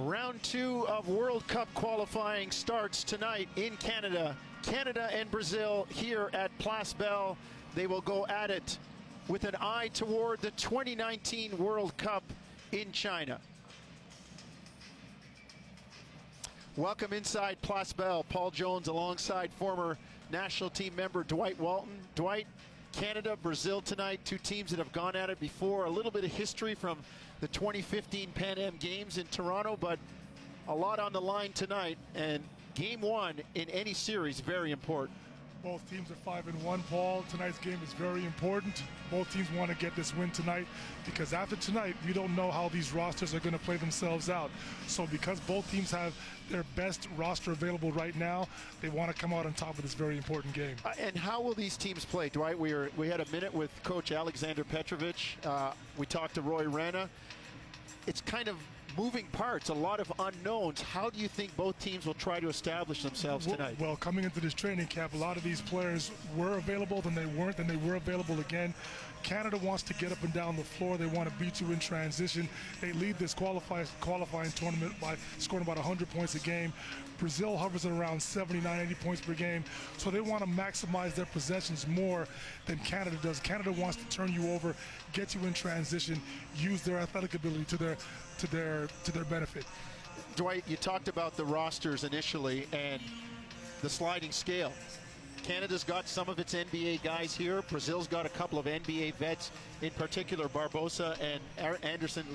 Round 2 of World Cup qualifying starts tonight in Canada. Canada and Brazil here at Place Bell. They will go at it with an eye toward the 2019 World Cup in China. Welcome inside Place Bell. Paul Jones alongside former national team member Dwight Walton. Dwight, Canada, Brazil tonight, two teams that have gone at it before. A little bit of history from the 2015 Pan Am Games in Toronto, but a lot on the line tonight, and game one in any series, very important. Both teams are 5-1, Paul. Tonight's game is very important. Both teams want to get this win tonight because after tonight, we don't know how these rosters are going to play themselves out. So because both teams have their best roster available right now, they want to come out on top of this very important game. And how will these teams play, Dwight? We had a minute with Coach Alexander Petrovic. We talked to Roy Rana. It's kind of moving parts, a lot of unknowns. How do you think both teams will try to establish themselves tonight? Well, coming into this training camp, a lot of these players were available, then they weren't, then they were available again. Canada wants to get up and down the floor. They want to beat you in transition. They lead this qualifying tournament by scoring about 100 points a game. Brazil hovers at around 79, 80 points per game. So they want to maximize their possessions more than Canada does. Canada wants to turn you over, get you in transition, use their athletic ability to their benefit. Dwight, you talked about the rosters initially and the sliding scale. Canada's got some of its NBA guys here. Brazil's got a couple of NBA vets, in particular Barbosa and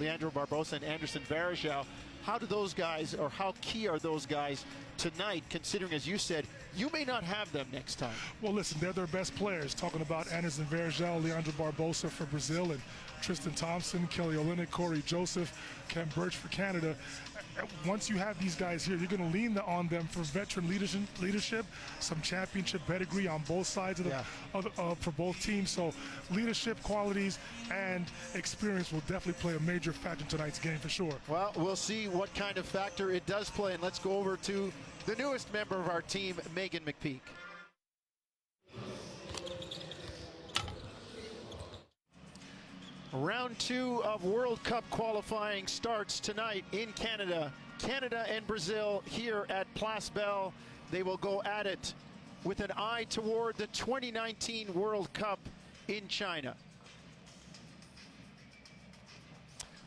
Leandro Barbosa and Anderson Varejão. How do those guys, or how key are those guys tonight, considering, as you said, you may not have them next time? Well, listen, they're their best players. Talking about Anderson Varejão, Leandro Barbosa for Brazil, and Tristan Thompson, Kelly Olynyk, Corey Joseph, Ken Birch for Canada. Once you have these guys here, you're going to lean on them for veteran leadership, some championship pedigree on both sides of for both teams. So leadership qualities and experience will definitely play a major factor in tonight's game for sure. Well, we'll see what kind of factor it does play, and let's go over to the newest member of our team, Megan McPeak. Round 2 of World Cup qualifying starts tonight in Canada. Canada and Brazil here at Place Bell. They will go at it with an eye toward the 2019 World Cup in China.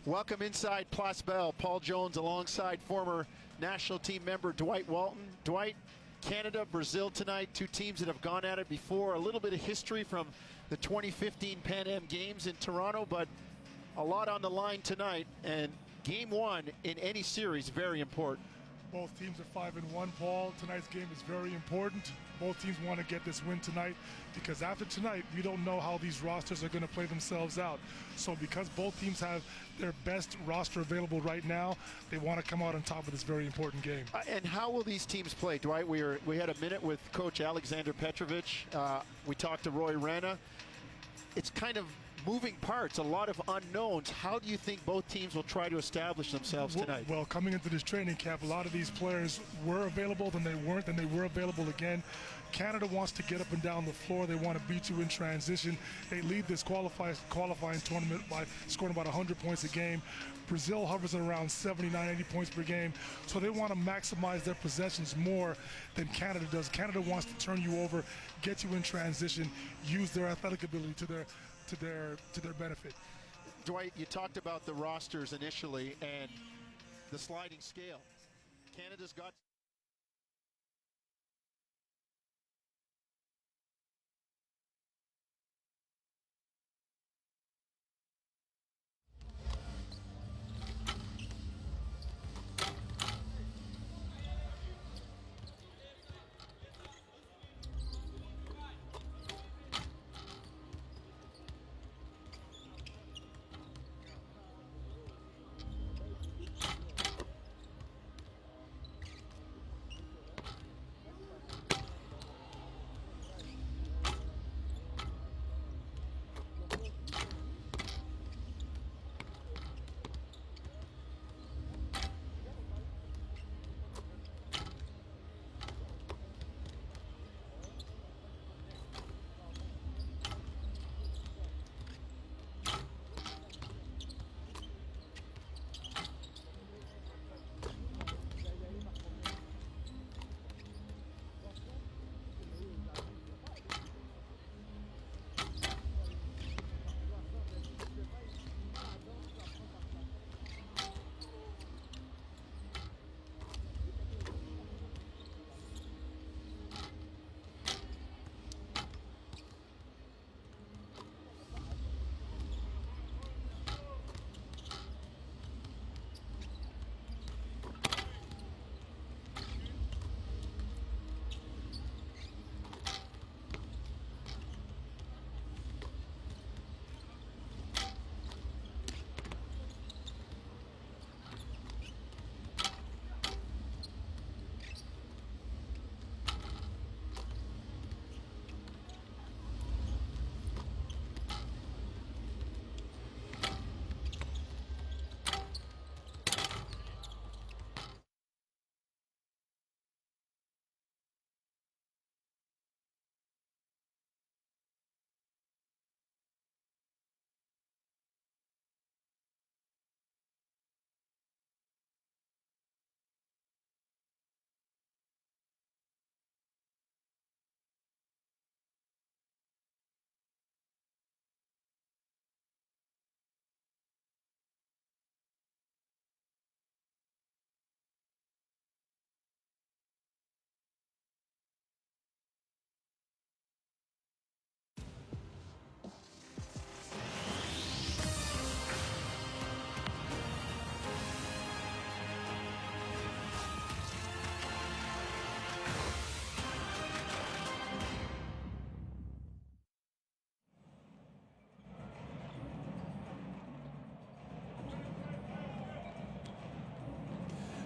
Welcome inside Place Bell. Paul Jones alongside former national team member Dwight Walton. Dwight, Canada, Brazil tonight, two teams that have gone at it before. A little bit of history from the 2015 Pan Am Games in Toronto, but a lot on the line tonight, and game one in any series, very important. Both teams are 5-1, Paul. Tonight's game is very important. Both teams want to get this win tonight because after tonight, we don't know how these rosters are going to play themselves out. So because both teams have their best roster available right now, they want to come out on top of this very important game. And how will these teams play, Dwight? We had a minute with Coach Alexander Petrovic. We talked to Roy Rana. It's kind of moving parts, a lot of unknowns. How do you think both teams will try to establish themselves tonight? Well, coming into this training camp, a lot of these players were available, then they weren't, then they were available again. Canada wants to get up and down the floor. They want to beat you in transition. They lead this qualifying tournament by scoring about 100 points a game. Brazil hovers at around 79, 80 points per game. So they want to maximize their possessions more than Canada does. Canada wants to turn you over, get you in transition, use their athletic ability to their benefit. Dwight, you talked about the rosters initially and the sliding scale. Canada's got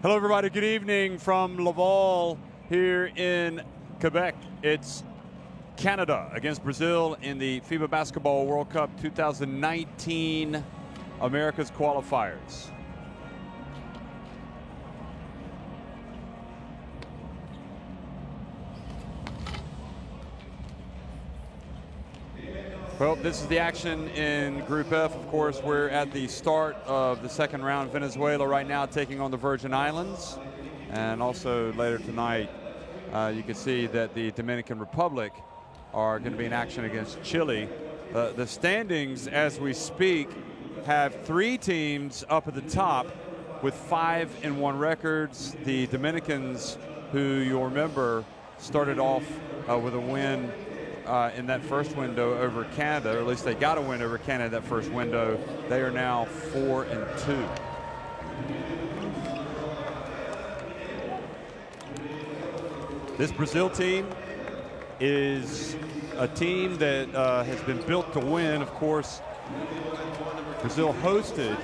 Hello, everybody. Good evening from Laval here in Quebec. It's Canada against Brazil in the FIBA Basketball World Cup 2019 America's Qualifiers. Well, this is the action in Group F. Of course, we're at the start of the second round. Venezuela right now taking on the Virgin Islands. And also later tonight, you can see that the Dominican Republic are going to be in action against Chile. The standings as we speak have 3 teams up at the top with 5-1 records. The Dominicans, who you'll remember started off with a win in that first window over Canada, or at least they got a win over Canada that first window. They are now 4-2. This Brazil team is a team that has been built to win. Of course, Brazil hosted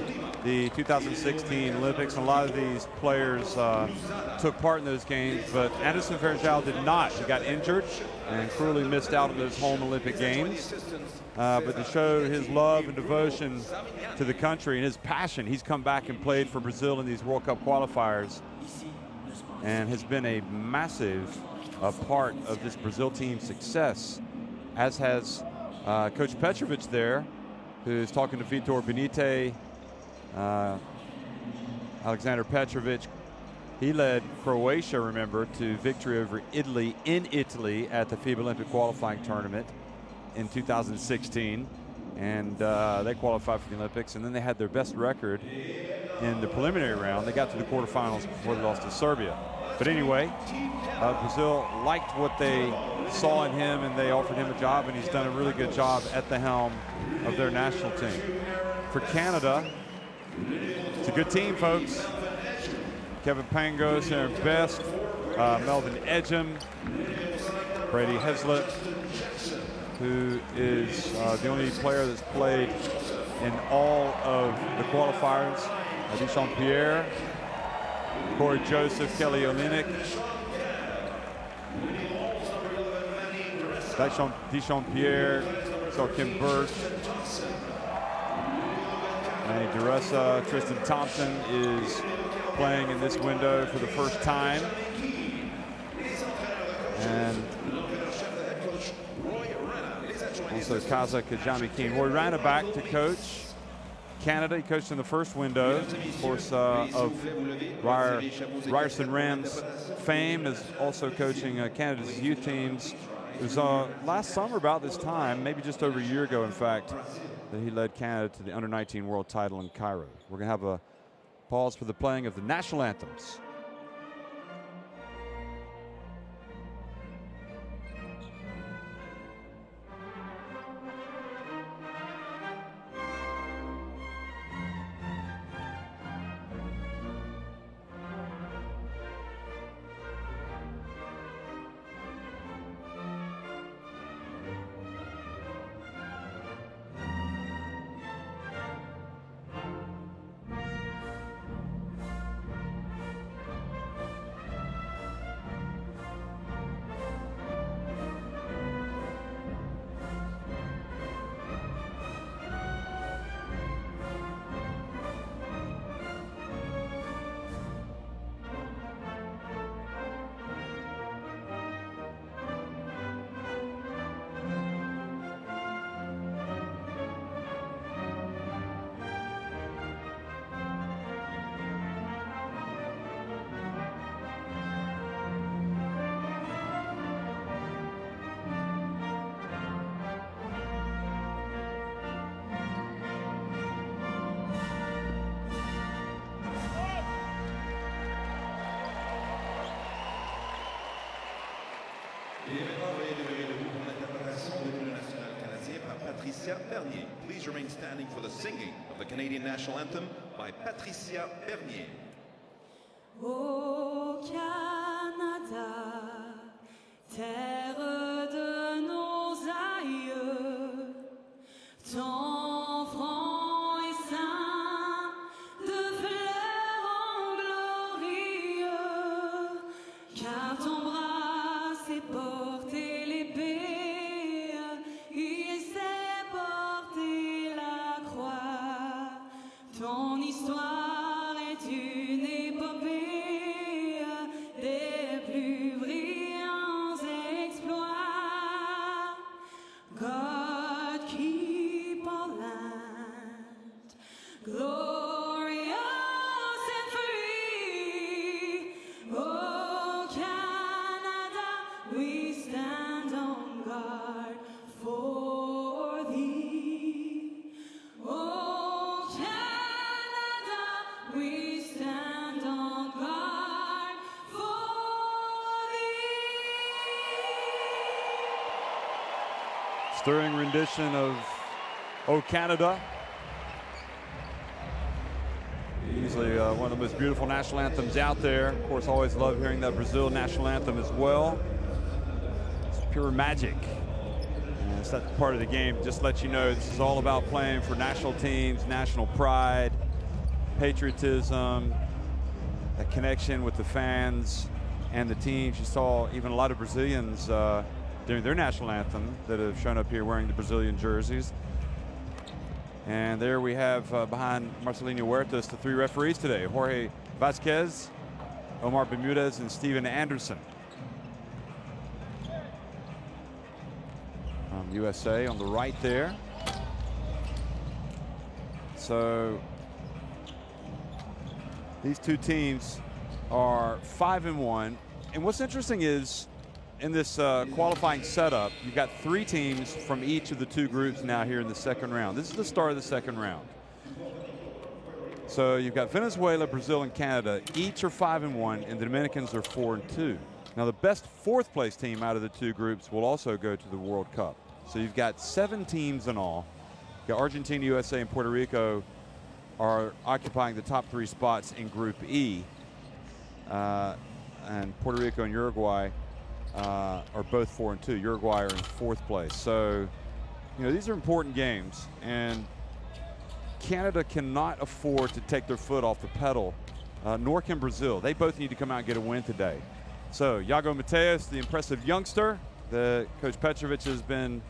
the 2016 Olympics, and a lot of these players took part in those games, but Anderson Varejão did not. He got injured and cruelly missed out on those home Olympic Games. But to show his love and devotion to the country and his passion, he's come back and played for Brazil in these World Cup qualifiers and has been a massive part of this Brazil team's success, as has Coach Petrovic there, who's talking to Vitor Benite. Alexander Petrovic, he led Croatia, remember, to victory over Italy in Italy at the FIBA Olympic qualifying tournament in 2016. And they qualified for the Olympics, and then they had their best record in the preliminary round. They got to the quarterfinals before they lost to Serbia. But anyway, Brazil liked what they saw in him, and they offered him a job, and he's done a really good job at the helm of their national team. For Canada, it's a good team, folks. Kevin Pangos, Aaron Best, Melvin Ejim, Brady Heslett, who is the only player that's played in all of the qualifiers. Deschamps Pierre, Corey Joseph, Kelly Olynyk, Deschamps Pierre, so Kim Burke, Manny DeRessa. Tristan Thompson is playing in this window for the first time. And also Kaza Kajami King. Roy Rana back to coach Canada. He coached in the first window, of course, of Ryerson Rams fame, is also coaching Canada's youth teams. It was last summer about this time, maybe just over a year ago, in fact, that he led Canada to the under-19 world title in Cairo. We're going to have a pause for the playing of the national anthems. Please remain standing for the singing of the Canadian national anthem by Patricia Bernier. Au Canada, terre de nos aïeux, ton front est ceint de fleurs en glorie. stirring rendition of "O Canada." Easily one of the most beautiful national anthems out there. Of course, always love hearing that Brazil national anthem as well. It's pure magic. And it's that part of the game. Just let you know this is all about playing for national teams, national pride, patriotism, that connection with the fans and the teams. You saw even a lot of Brazilians during their national anthem that have shown up here wearing the Brazilian jerseys. And there we have behind Marcelinho Huertas the three referees today: Jorge Vasquez, Omar Bermudez, and Steven Anderson. USA on the right there. So these two teams are 5-1. And what's interesting is in this qualifying setup, you've got three teams from each of the two groups now here in the second round. This is the start of the second round. So you've got Venezuela, Brazil, and Canada. Each are 5-1, and the Dominicans are 4-2. Now the best fourth place team out of the two groups will also go to the World Cup. So you've got 7 teams in all. You've got Argentina, USA, and Puerto Rico are occupying the top 3 spots in Group E. And Puerto Rico and Uruguay are both 4-2. Uruguay are in 4th place. So, you know, these are important games, and Canada cannot afford to take their foot off the pedal, nor can Brazil. They both need to come out and get a win today. So, Iago Mateus, the impressive youngster that Coach Petrovic has been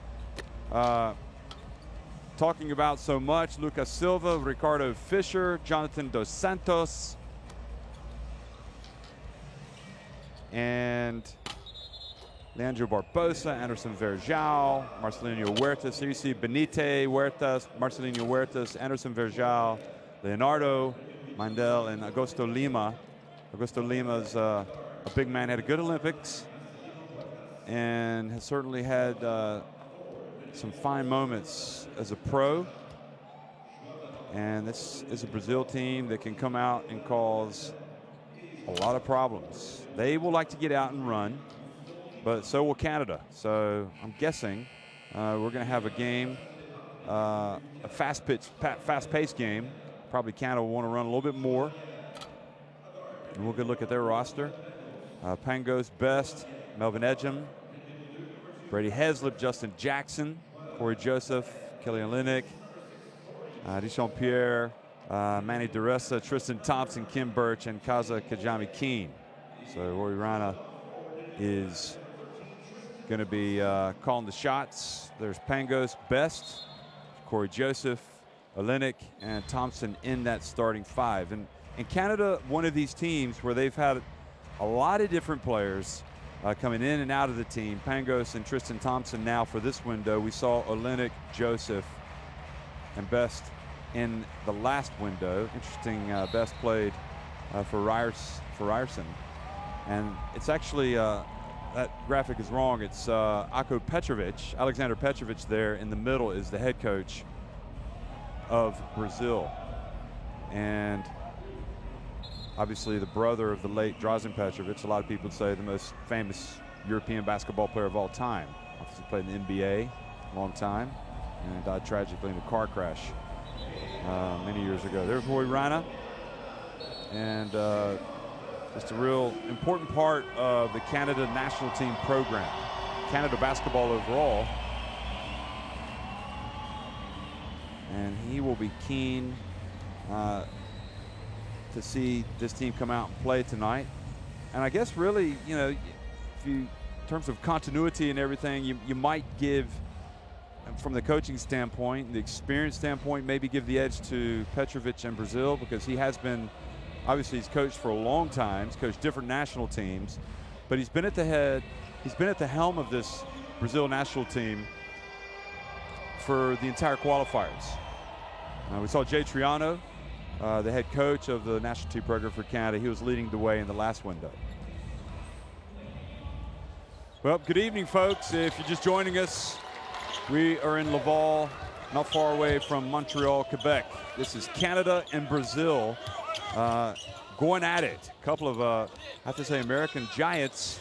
talking about so much. Lucas Silva, Ricardo Fischer, Jonathan Dos Santos, and Leandro Barbosa, Anderson Verjao, Marcelinho Huertas. So you see Benite Huertas, Marcelinho Huertas, Anderson Verjao, Leonardo Mandel, and Augusto Lima. Augusto Lima's a big man, had a good Olympics, and has certainly had some fine moments as a pro. And this is a Brazil team that can come out and cause a lot of problems. They will like to get out and run, but so will Canada. So I'm guessing we're going to have a game, a fast-paced game. Probably Canada will want to run a little bit more. And we'll get a look at their roster. Pangos, Best, Melvin Ejim, Brady Heslip, Justin Jackson, Corey Joseph, Kelly Olynyk, Deschamps Pierre, Manny DeRessa, Tristan Thompson, Kim Birch, and Kaza Kajami Keene. So Rory Rana is going to be calling the shots. There's Pangos, Best, Corey Joseph, Olynyk, and Thompson in that starting 5. And Canada, one of these teams where they've had a lot of different players coming in and out of the team. Pangos and Tristan Thompson now for this window. We saw Olynyk, Joseph, and Best in the last window. Interesting, Best played for Ryerson. And it's actually, that graphic is wrong. It's Ako Petrovic, Alexander Petrovic there in the middle is the head coach of Brazil. And obviously the brother of the late Drazen Petrovic, a lot of people would say the most famous European basketball player of all time. Obviously played in the NBA a long time and died tragically in a car crash many years ago. There's Roy Rana, and just a real important part of the Canada national team program. Canada basketball overall. And he will be keen to see this team come out and play tonight. And I guess really, you know, if you, in terms of continuity and everything, you might give, from the coaching standpoint, the experience standpoint, maybe give the edge to Petrovic in Brazil, because he has been, obviously he's coached for a long time, he's coached different national teams, but he's been at the helm of this Brazil national team for the entire qualifiers. We saw Jay Triano, the head coach of the national team program for Canada. He was leading the way in the last window. Well, good evening, folks. If you're just joining us, we are in Laval, not far away from Montreal, Quebec. This is Canada and Brazil going at it. A couple of, I have to say, American giants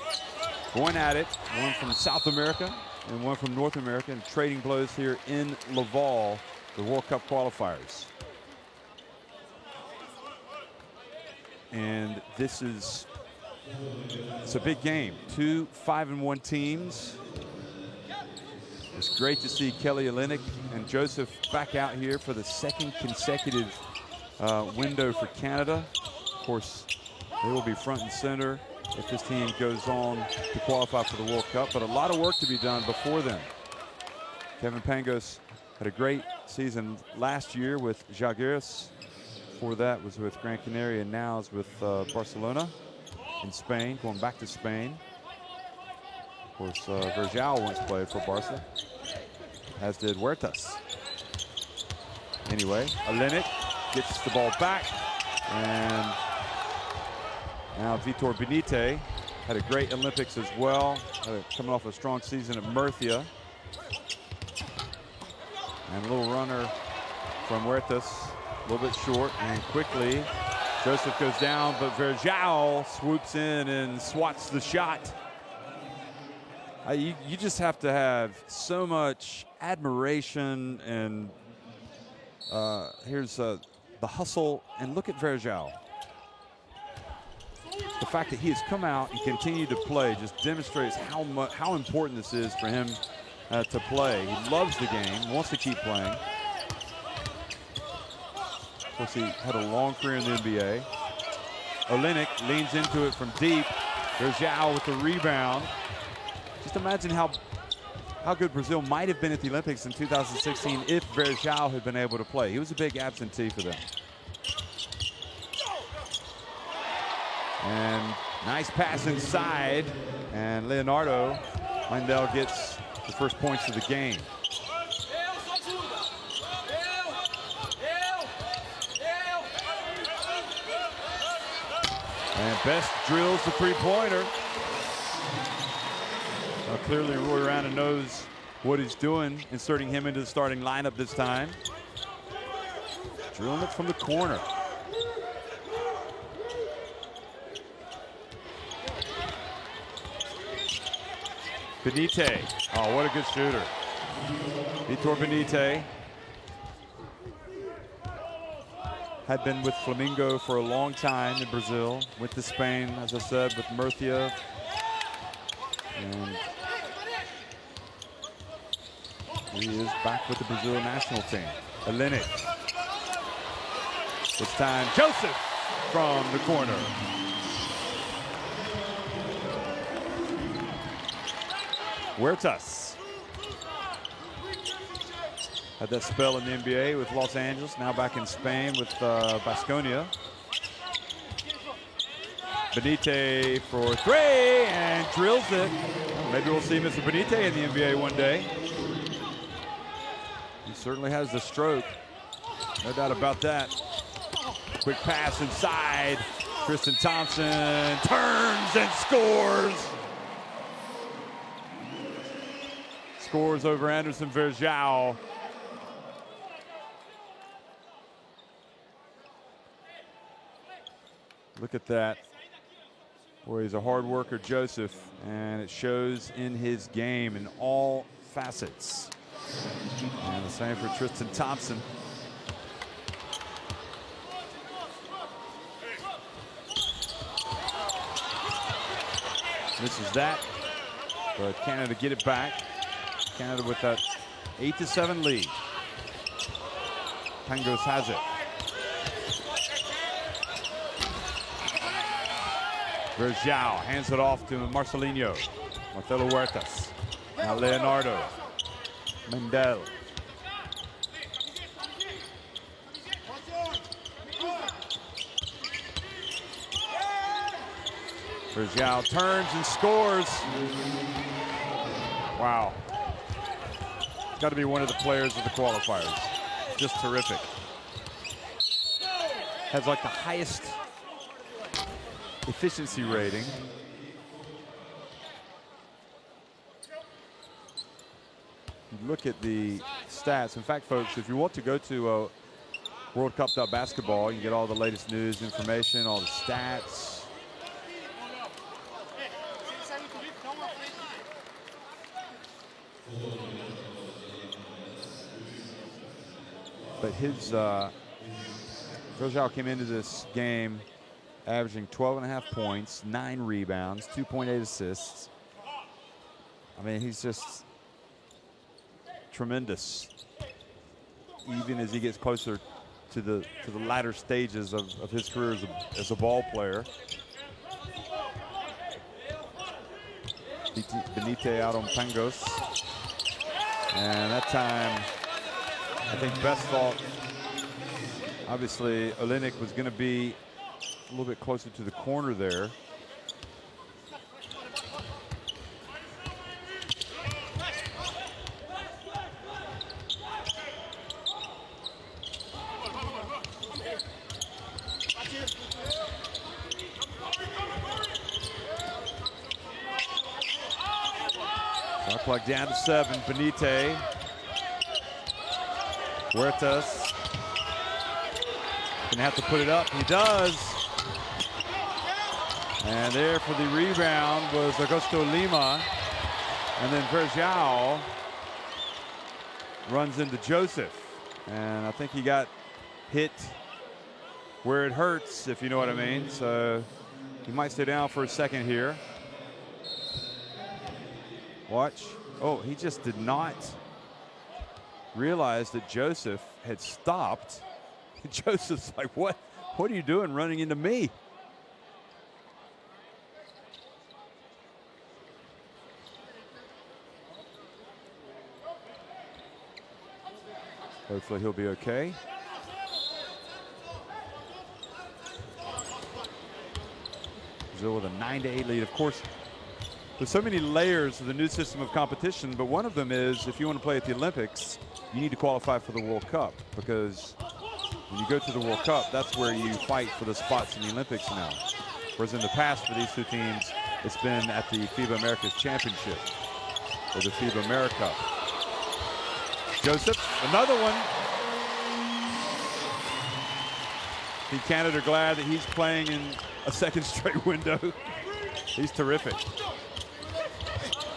going at it. One from South America, and one from North America, and trading blows here in Laval, the World Cup qualifiers. And this is, it's a big game. 2 5-1 teams. It's great to see Kelly Olynyk and Joseph back out here for the second consecutive window for Canada. Of course, they will be front and center if this team goes on to qualify for the World Cup, but a lot of work to be done before then. Kevin Pangos had a great season last year with Jaguars. Before that was with Gran Canaria, and now is with Barcelona in Spain, going back to Spain. Of course, Verjao once played for Barca, as did Huertas. Anyway, Olynyk gets the ball back, and now Vitor Benite had a great Olympics as well, coming off a strong season at Murcia. And a little runner from Huertas, a little bit short, and quickly Joseph goes down, but Verjao swoops in and swats the shot. You just have to have so much admiration, and here's the hustle, and look at Verjao. The fact that he has come out and continued to play just demonstrates how important this is for him to play. He loves the game, wants to keep playing. Of course, he had a long career in the NBA. Olynyk leans into it from deep. Verjao with the rebound. Just imagine how good Brazil might have been at the Olympics in 2016 if Verjao had been able to play. He was a big absentee for them. And nice pass inside, and Leonardo Mindel gets the first points of the game. And Best drills the three-pointer. Clearly Roy Rana knows what he's doing, inserting him into the starting lineup this time. Drilling it from the corner. Benite, oh, what a good shooter. Vitor Benite had been with Flamengo for a long time in Brazil. Went to Spain, as I said, with Murcia. And he is back with the Brazil national team. Olynyk. This time, Joseph from the corner. Huertas had that spell in the NBA with Los Angeles, now back in Spain with Baskonia. Benite for three, and drills it. Maybe we'll see Mr. Benite in the NBA one day. He certainly has the stroke, no doubt about that. Quick pass inside. Tristan Thompson turns and scores. Scores over Anderson Verjao. Look at that. Boy, he's a hard worker, Joseph, and it shows in his game in all facets. And the same for Tristan Thompson. Misses that, but Canada get it back. Canada with that 8-7 lead. Pangos has it. Verjao hands it off to Marcelinho. Marcelo Huertas. Now Leonardo. Mendel. Verjao turns and scores. Wow. Got to be one of the players of the qualifiers. Just terrific. Has like the highest efficiency rating. Look at the stats. In fact, folks, if you want to go to worldcup.basketball, you can get all the latest news, information, all the stats. but his Verjao came into this game averaging 12.5 points, 9 rebounds, 2.8 assists. I mean, he's just tremendous, even as he gets closer to the latter stages of his career as a ball player. Benite out on Pangos. And that time, I think Best thought, obviously, Olenek was going to be a little bit closer to the corner there. Shot clock down to 7. Benite. Huertas. Gonna have to put it up. He does. And there for the rebound was Augusto Lima. And then Verjao runs into Joseph. And I think he got hit where it hurts, if you know what I mean. So he might stay down for a second here. Watch. Oh, he just did not realize that Joseph had stopped. Joseph's like, what are you doing running into me? Hopefully he'll be okay. Brazil with a 9-8 lead. Of course, there's so many layers of the new system of competition, but one of them is if you want to play at the Olympics, you need to qualify for the World Cup, because when you go to the World Cup, that's where you fight for the spots in the Olympics now. Whereas in the past for these two teams, it's been at the FIBA Americas Championship or the FIBA America. Joseph, another one. I think Canada are glad that he's playing in a second straight window. He's terrific.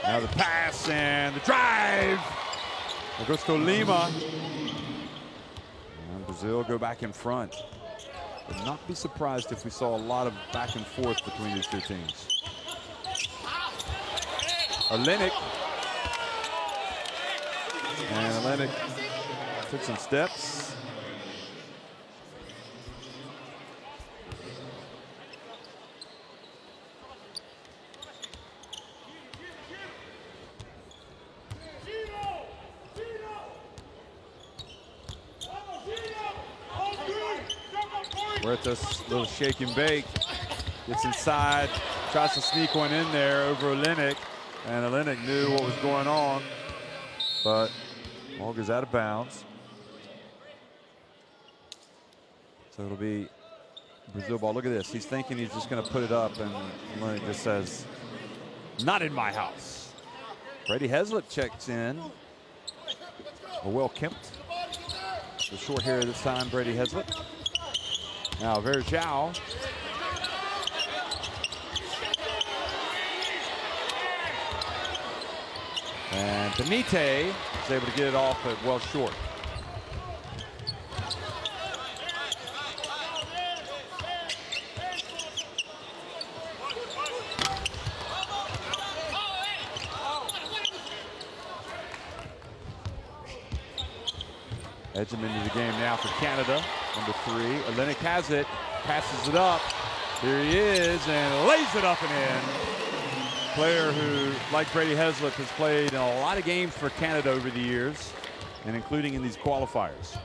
Now the pass and the drive. Augusto Lima. And Brazil go back in front. Would not be surprised if we saw a lot of back and forth between these two teams. Olenek. And Olenek took some steps. Huertas, little shake and bake, gets inside, tries to sneak one in there over Olenek, and Olenek knew what was going on, but ball goes out of bounds. So it'll be Brazil ball. Look at this. He's thinking he's just going to put it up, and Olenek just says, "Not in my house." Brady Heslip checks in. Well kempt. The short hair this time, Brady Heslip. Now Verjao. And Benite is able to get it off, but well short. Edge him into the game now for Canada. Number 3. Olenek has it, passes it up. Here he is, and lays it up and in. Player who, like Brady Heslip, has played in a lot of games for Canada over the years, and including in these qualifiers.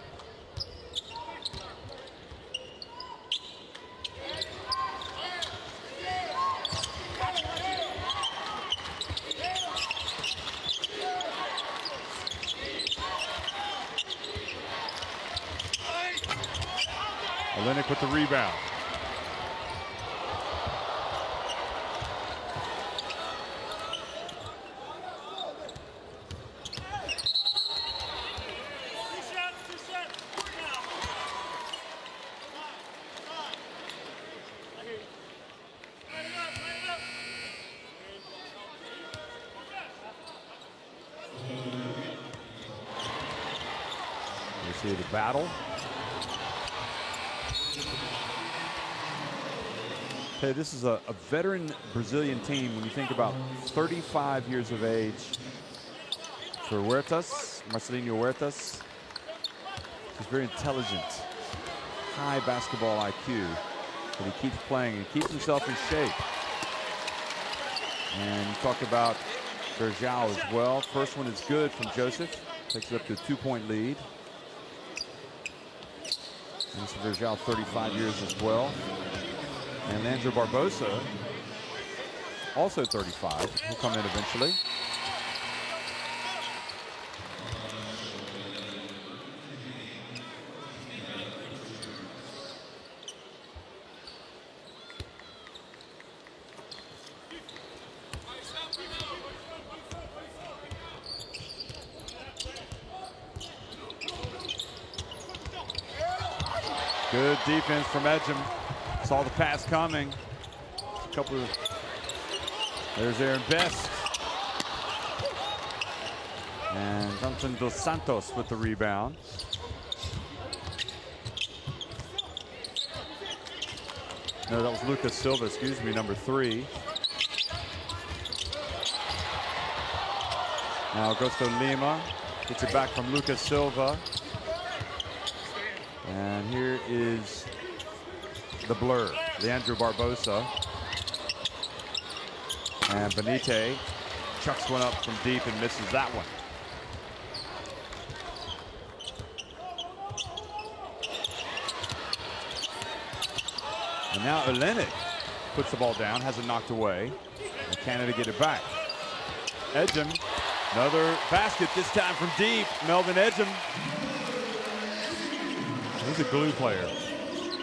Olenek with the rebound. See the battle. Hey, this is a veteran Brazilian team when you think about 35 years of age for Huertas, Marcelinho Huertas. He's very intelligent, high basketball IQ, but he keeps playing and keeps himself in shape. And you talk about Verjao as well. First one is good from Joseph. Takes it up to a 2-point lead. And Verjao, 35 years as well. And Leandro Barbosa, also 35. He'll come in eventually. Good defense from Edgem. Saw the pass coming. There's Aaron Best. And Jonathan Dos Santos with the rebound. No, that was Lucas Silva, excuse me, number 3. Now Augusto Lima gets it back from Lucas Silva. And here is the blur, Leandro Barbosa. And Benite chucks one up from deep and misses that one. And now Olenek puts the ball down, has it knocked away. And Canada get it back. Edgem, another basket, this time from deep. Melvin Edgem. He's a glue player,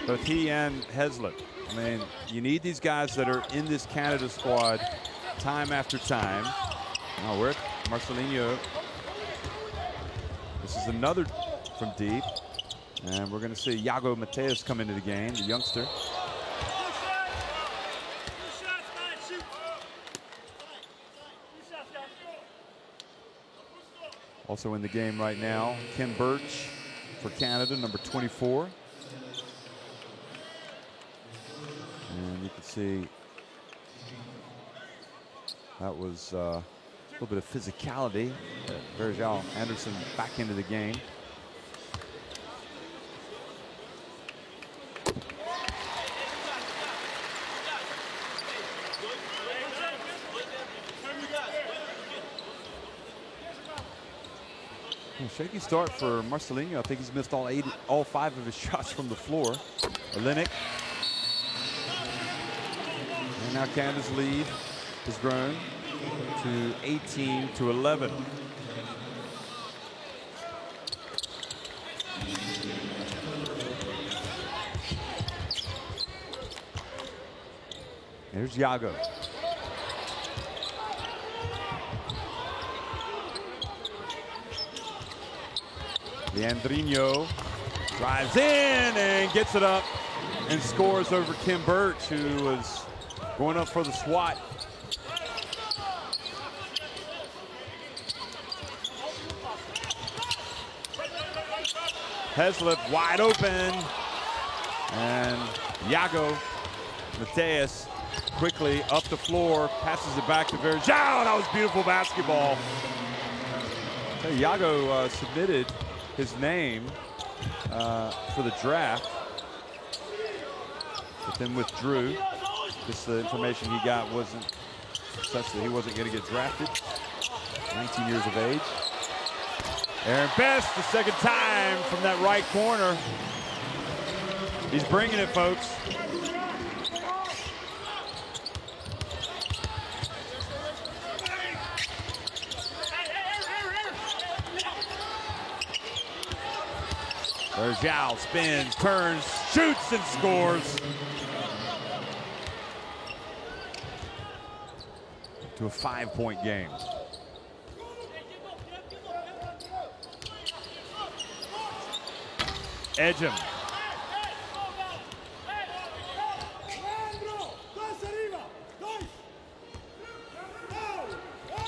both he and Heslip. I mean, you need these guys that are in this Canada squad time after time. Now we're at Marcelinho. This is another from deep. And we're going to see Iago Mateus come into the game, the youngster. Also in the game right now, Ken Birch for Canada, number 24. And you can see that was a little bit of physicality. Verjao Anderson back into the game. Shaky start for Marcelinho. I think he's missed all 5 of his shots from the floor. Olenek. And now Canada's lead has grown to 18-11. Here's Iago. Leandrinho drives in and gets it up and scores over Kim Birch, who was going up for the swat. Heslip wide open. And Iago Mateus quickly up the floor, passes it back to Verjao. That was beautiful basketball. Hey, Iago submitted his name for the draft, but then withdrew. Just the information he got wasn't such that he wasn't going to get drafted. 19 years of age. Aaron Best, the second time from that right corner. He's bringing it, folks. Verjao spins, turns, shoots, and scores. To a 5-point game. Edgem.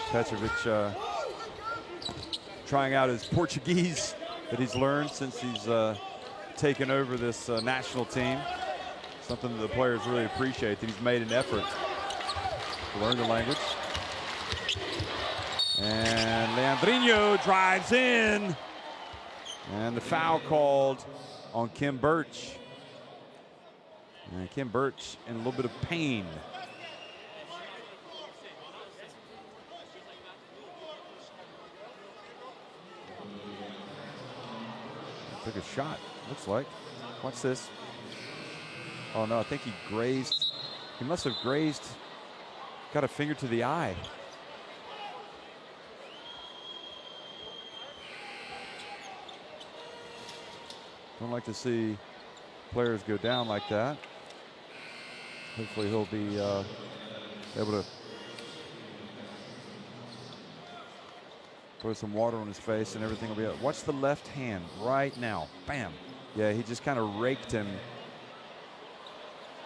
Petrovic trying out his Portuguese that he's learned since he's taken over this national team. Something that the players really appreciate, that he's made an effort to learn the language. And Leandrinho drives in. And the foul called on Kim Birch. And Kim Birch in a little bit of pain. Took a shot, looks like. What's this? Oh no, I think he grazed. He must have grazed, got a finger to the eye. Don't like to see players go down like that. Hopefully he'll be able to throw some water on his face and everything will be up. Watch the left hand right now. Bam. Yeah, he just kind of raked him.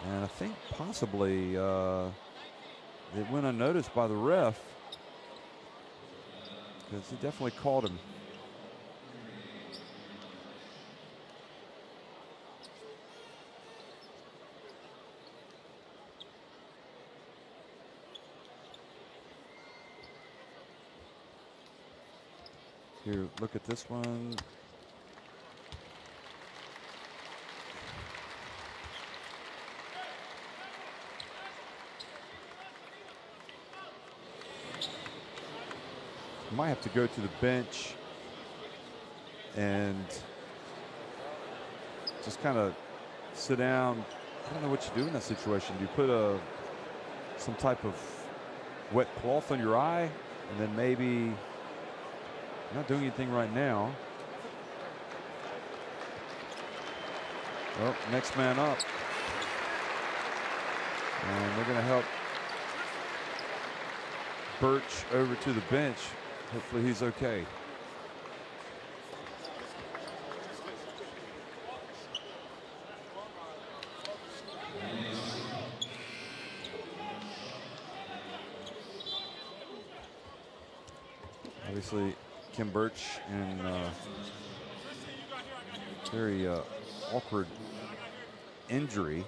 And I think possibly it went unnoticed by the ref, because he definitely caught him. Here, look at this one. Might have to go to the bench and just kind of sit down. I don't know what you do in that situation. Do you put some type of wet cloth on your eye, and then maybe not doing anything right now. Well, next man up. And they're going to help Birch over to the bench. Hopefully he's okay. Obviously, Kim Birch in very awkward injury.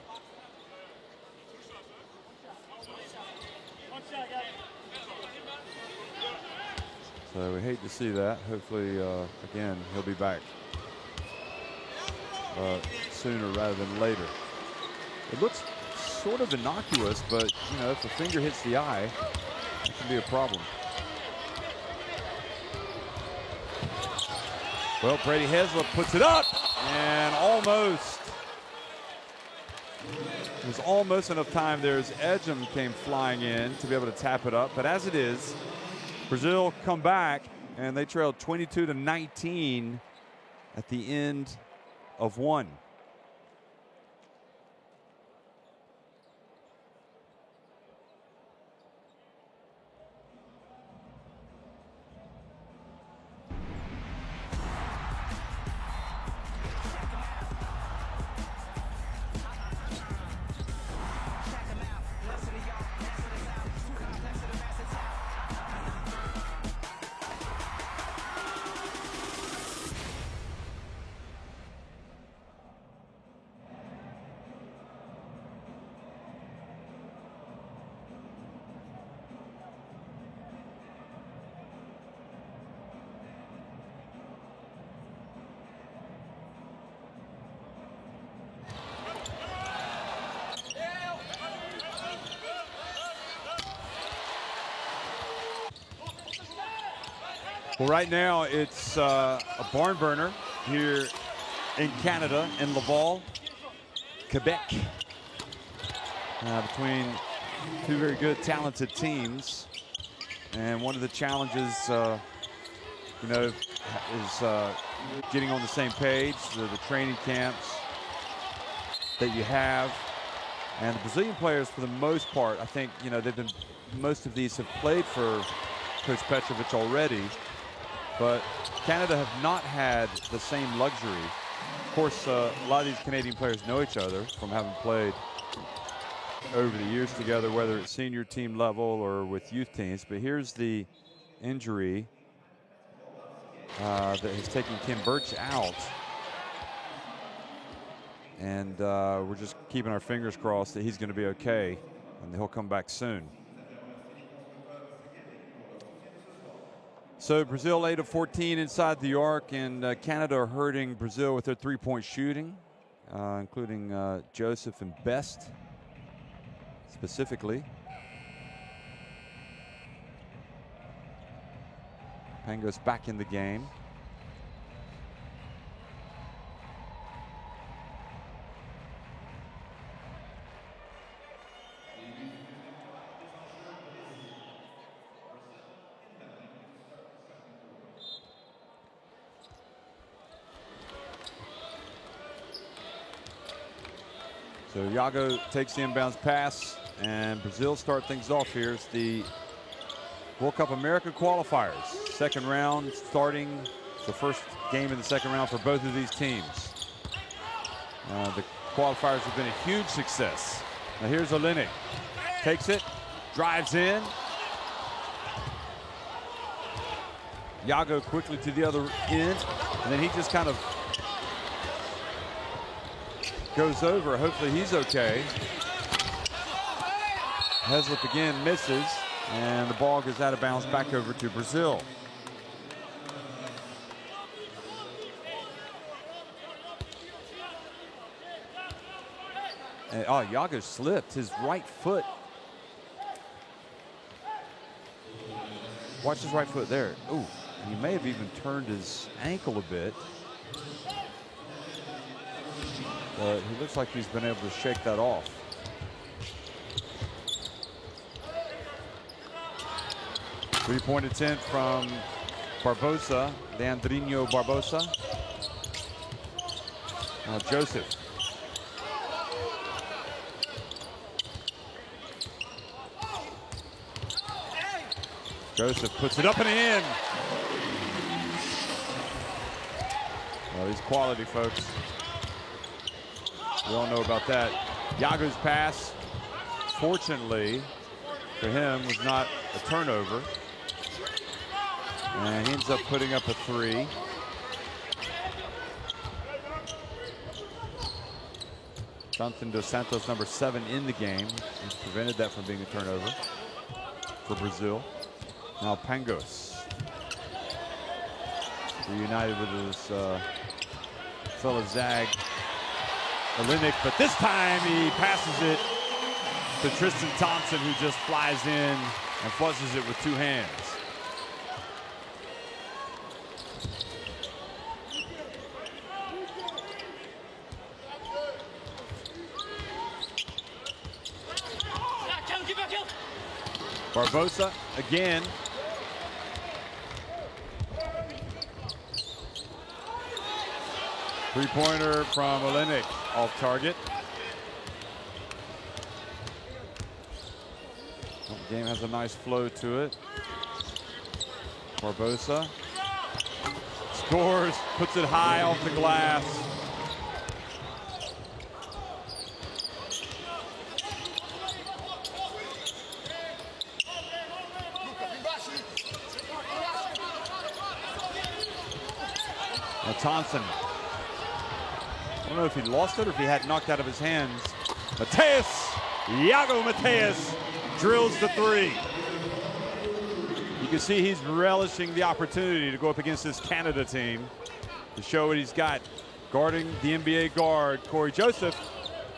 So we hate to see that. Hopefully, again, he'll be back sooner rather than later. It looks sort of innocuous, but you know, if the finger hits the eye, it can be a problem. Well, Brady Heslop puts it up, and almost. It was almost enough time there as Edgem came flying in to be able to tap it up. But as it is, Brazil come back, and they trailed 22-19 at the end of one. Well, right now it's a barn burner here in Canada, in Laval, Quebec, between two very good, talented teams. And one of the challenges, you know, is getting on the same page, the training camps that you have. And the Brazilian players, for the most part, I think, you know, most of these have played for Coach Petrovic already. But Canada have not had the same luxury. Of course, a lot of these Canadian players know each other from having played over the years together, whether it's senior team level or with youth teams. But here's the injury that has taken Kim Birch out. And we're just keeping our fingers crossed that he's going to be okay and he'll come back soon. So Brazil 8 of 14 inside the arc, and Canada are hurting Brazil with their three-point shooting, including Joseph and Best specifically. Pangos back in the game. So Iago takes the inbounds pass, and Brazil start things off. Here's the World Cup America qualifiers. Second round starting. It's the first game in the second round for both of these teams. The qualifiers have been a huge success. Now here's Olenek. Takes it, drives in. Iago quickly to the other end, and then he just kind of goes over. Hopefully he's okay. Heslip again misses, and the ball goes out of bounds back over to Brazil. And, oh, Iago slipped his right foot. Watch his right foot there. Ooh, he may have even turned his ankle a bit. But he looks like he's been able to shake that off. Three-point attempt from Barbosa, Leandrinho Barbosa. Now Joseph. Joseph puts it up and in. Well, he's quality, folks. We all know about that. Iago's pass, fortunately for him, was not a turnover. And he ends up putting up a three. Jonathan Dos Santos, number 7 in the game. He's prevented that from being a turnover for Brazil. Now Pangos reunited with his fellow Zag. Olenek, but this time he passes it to Tristan Thompson, who just flies in and flushes it with 2 hands. Barbosa again. Three-pointer from Olenek off target. The game has a nice flow to it. Barbosa scores, puts it high off the glass. Now Thompson. I don't know if he lost it or if he had knocked out of his hands. Mateus, Iago Mateus drills the 3. You can see he's relishing the opportunity to go up against this Canada team to show what he's got, guarding the NBA guard, Corey Joseph.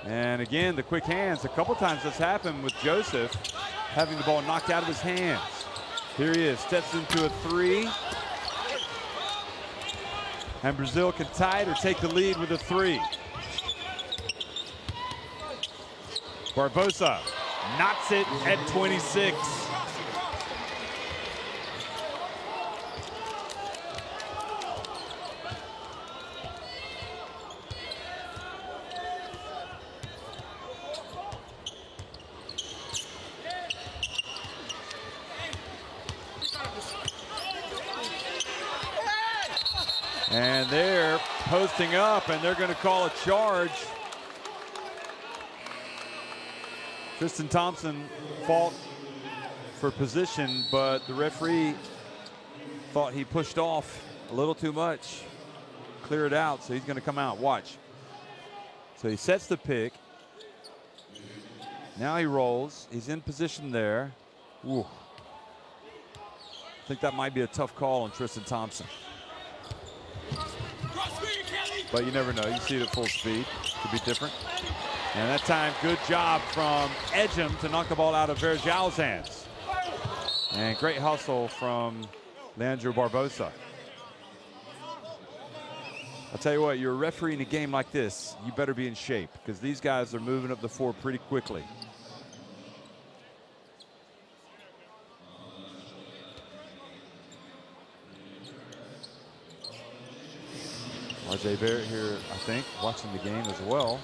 And again, the quick hands. A couple times that's happened with Joseph having the ball knocked out of his hands. Here he is, steps into a 3. And Brazil can tie it or take the lead with a 3. Barbosa knocks it at 26. And they're posting up, and they're going to call a charge. Tristan Thompson fought for position, but the referee thought he pushed off a little too much. Clear it out, so he's going to come out. Watch. So he sets the pick. Now he rolls. He's in position there. Ooh. I think that might be a tough call on Tristan Thompson. But you never know. You see it at full speed. Could be different. And that time, good job from Edgem to knock the ball out of Verjal's hands. And great hustle from Leandro Barbosa. I'll tell you what, you're refereeing a game like this, you better be in shape, because these guys are moving up the floor pretty quickly. RJ Barrett here, I think, watching the game as well.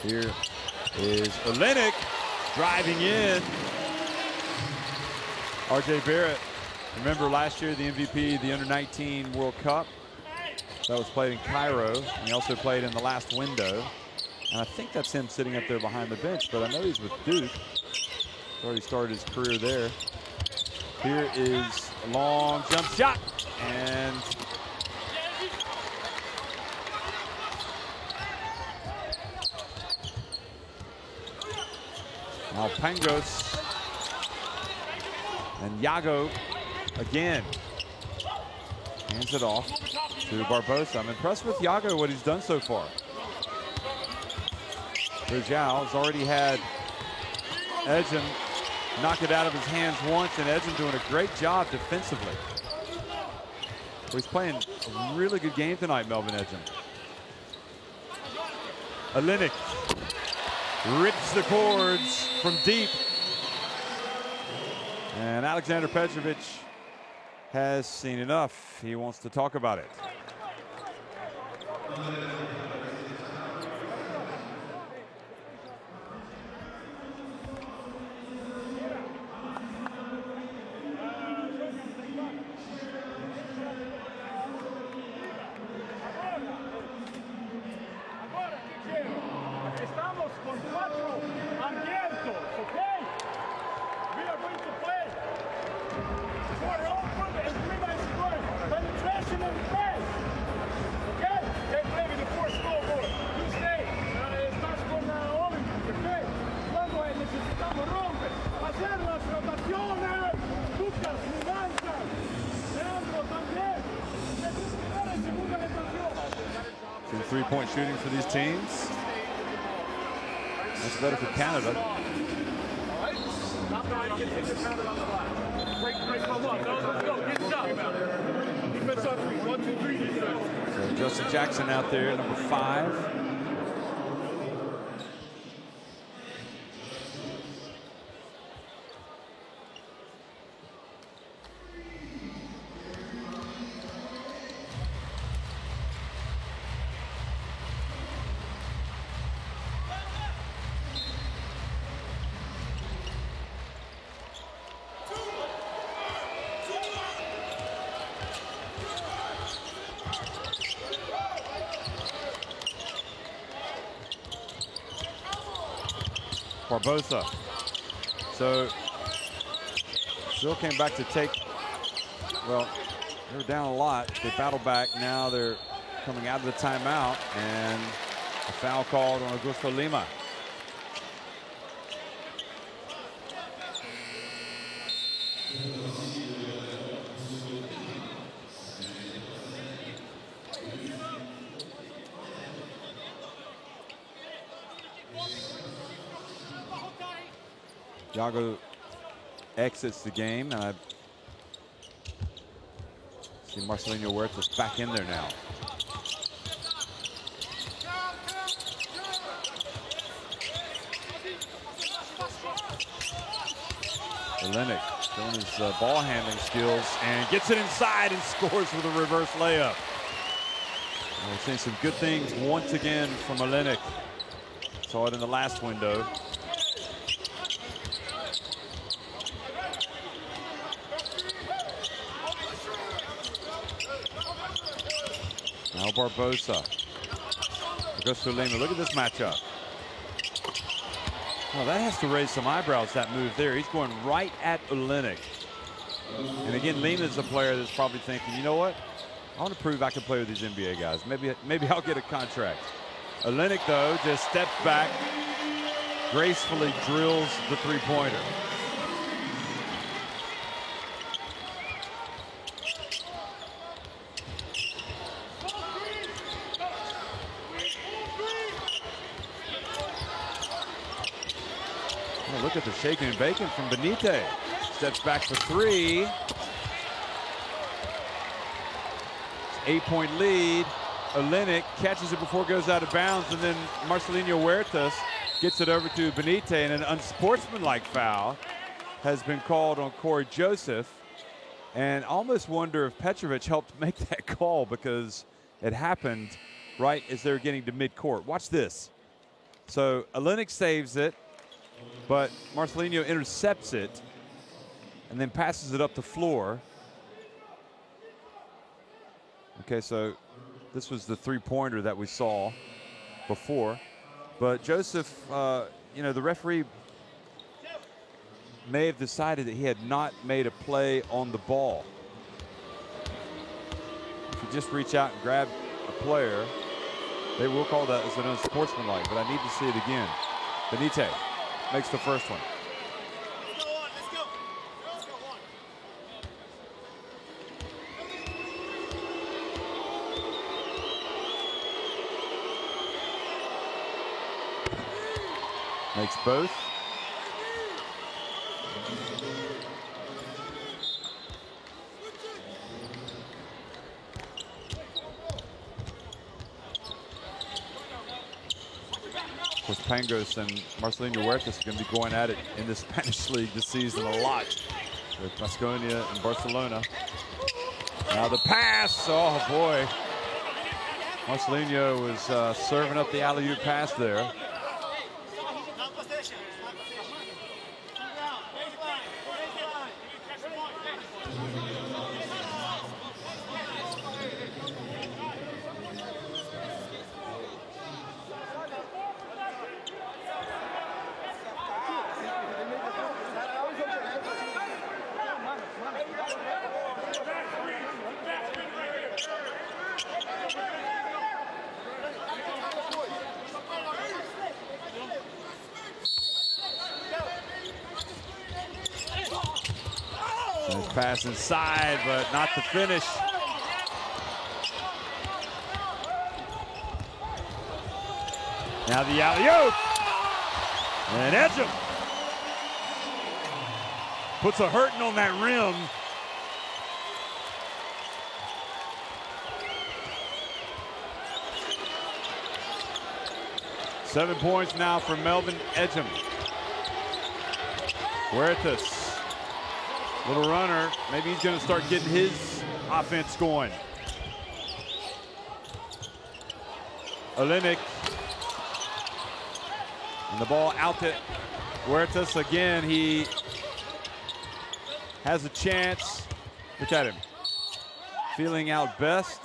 Here is Olenek driving in. RJ Barrett, remember last year the MVP of the Under-19 World Cup that was played in Cairo. And he also played in the last window. And I think that's him sitting up there behind the bench, but I know he's with Duke. He's already started his career there. Here is a long jump shot, and now Pangos and Yago again hands it off to Barbosa. I'm impressed with Yago, what he's done so far. Verjao has already had Edgem knock it out of his hands once, and Edgem doing a great job defensively. Well, he's playing a really good game tonight, Melvin Edgem. Olenek rips the cords from deep. And Alexander Petrovic has seen enough. He wants to talk about it. Three-point shooting for these teams. That's better for Canada. So Justin Jackson out there, number 5. Barbosa. So still came back to take, well, they were down a lot. They battled back. Now they're coming out of the timeout, and a foul called on Augusto Lima. Yago exits the game, and I see Marcelino Huertas back in there now. Olenek showing his ball handling skills and gets it inside and scores with a reverse layup. And we're seeing some good things once again from Olenek. Saw it in the last window. Now Barbosa. Augusto Lima, look at this matchup. Well, that has to raise some eyebrows, that move there. He's going right at Olenek. And again, Lehman's a player that's probably thinking, you know what? I want to prove I can play with these NBA guys. Maybe I'll get a contract. Olenek, though, just steps back, gracefully drills the three-pointer. Oh, look at the shaking and baking from Benite. Steps back for three. 8-point lead. Olenek catches it before it goes out of bounds, and then Marcelinho Huertas gets it over to Benite, and an unsportsmanlike foul has been called on Corey Joseph. And I almost wonder if Petrovic helped make that call because it happened right as they're getting to midcourt. Watch this. So Olenek saves it, but Marcelinho intercepts it and then passes it up the floor. Okay, so this was the three-pointer that we saw before. But Joseph, the referee may have decided that he had not made a play on the ball. If you just reach out and grab a player, they will call that as an unsportsmanlike, but I need to see it again. Benite makes the first one. Makes both. Of course, Pangos and Marcelinho Huertas are going to be going at it in the Spanish league this season a lot with Baskonia and Barcelona. Now the pass, oh boy. Marcelinho was serving up the alley-oop pass there. Pass inside, but not the finish. Now the alley-oop. And Edgem puts a hurting on that rim. Seven points now for Melvin Edgem. Huertas. Little runner, maybe he's going to start getting his offense going. Olenek. And the ball out to Huertas again. He has a chance. Look at him. Feeling out best.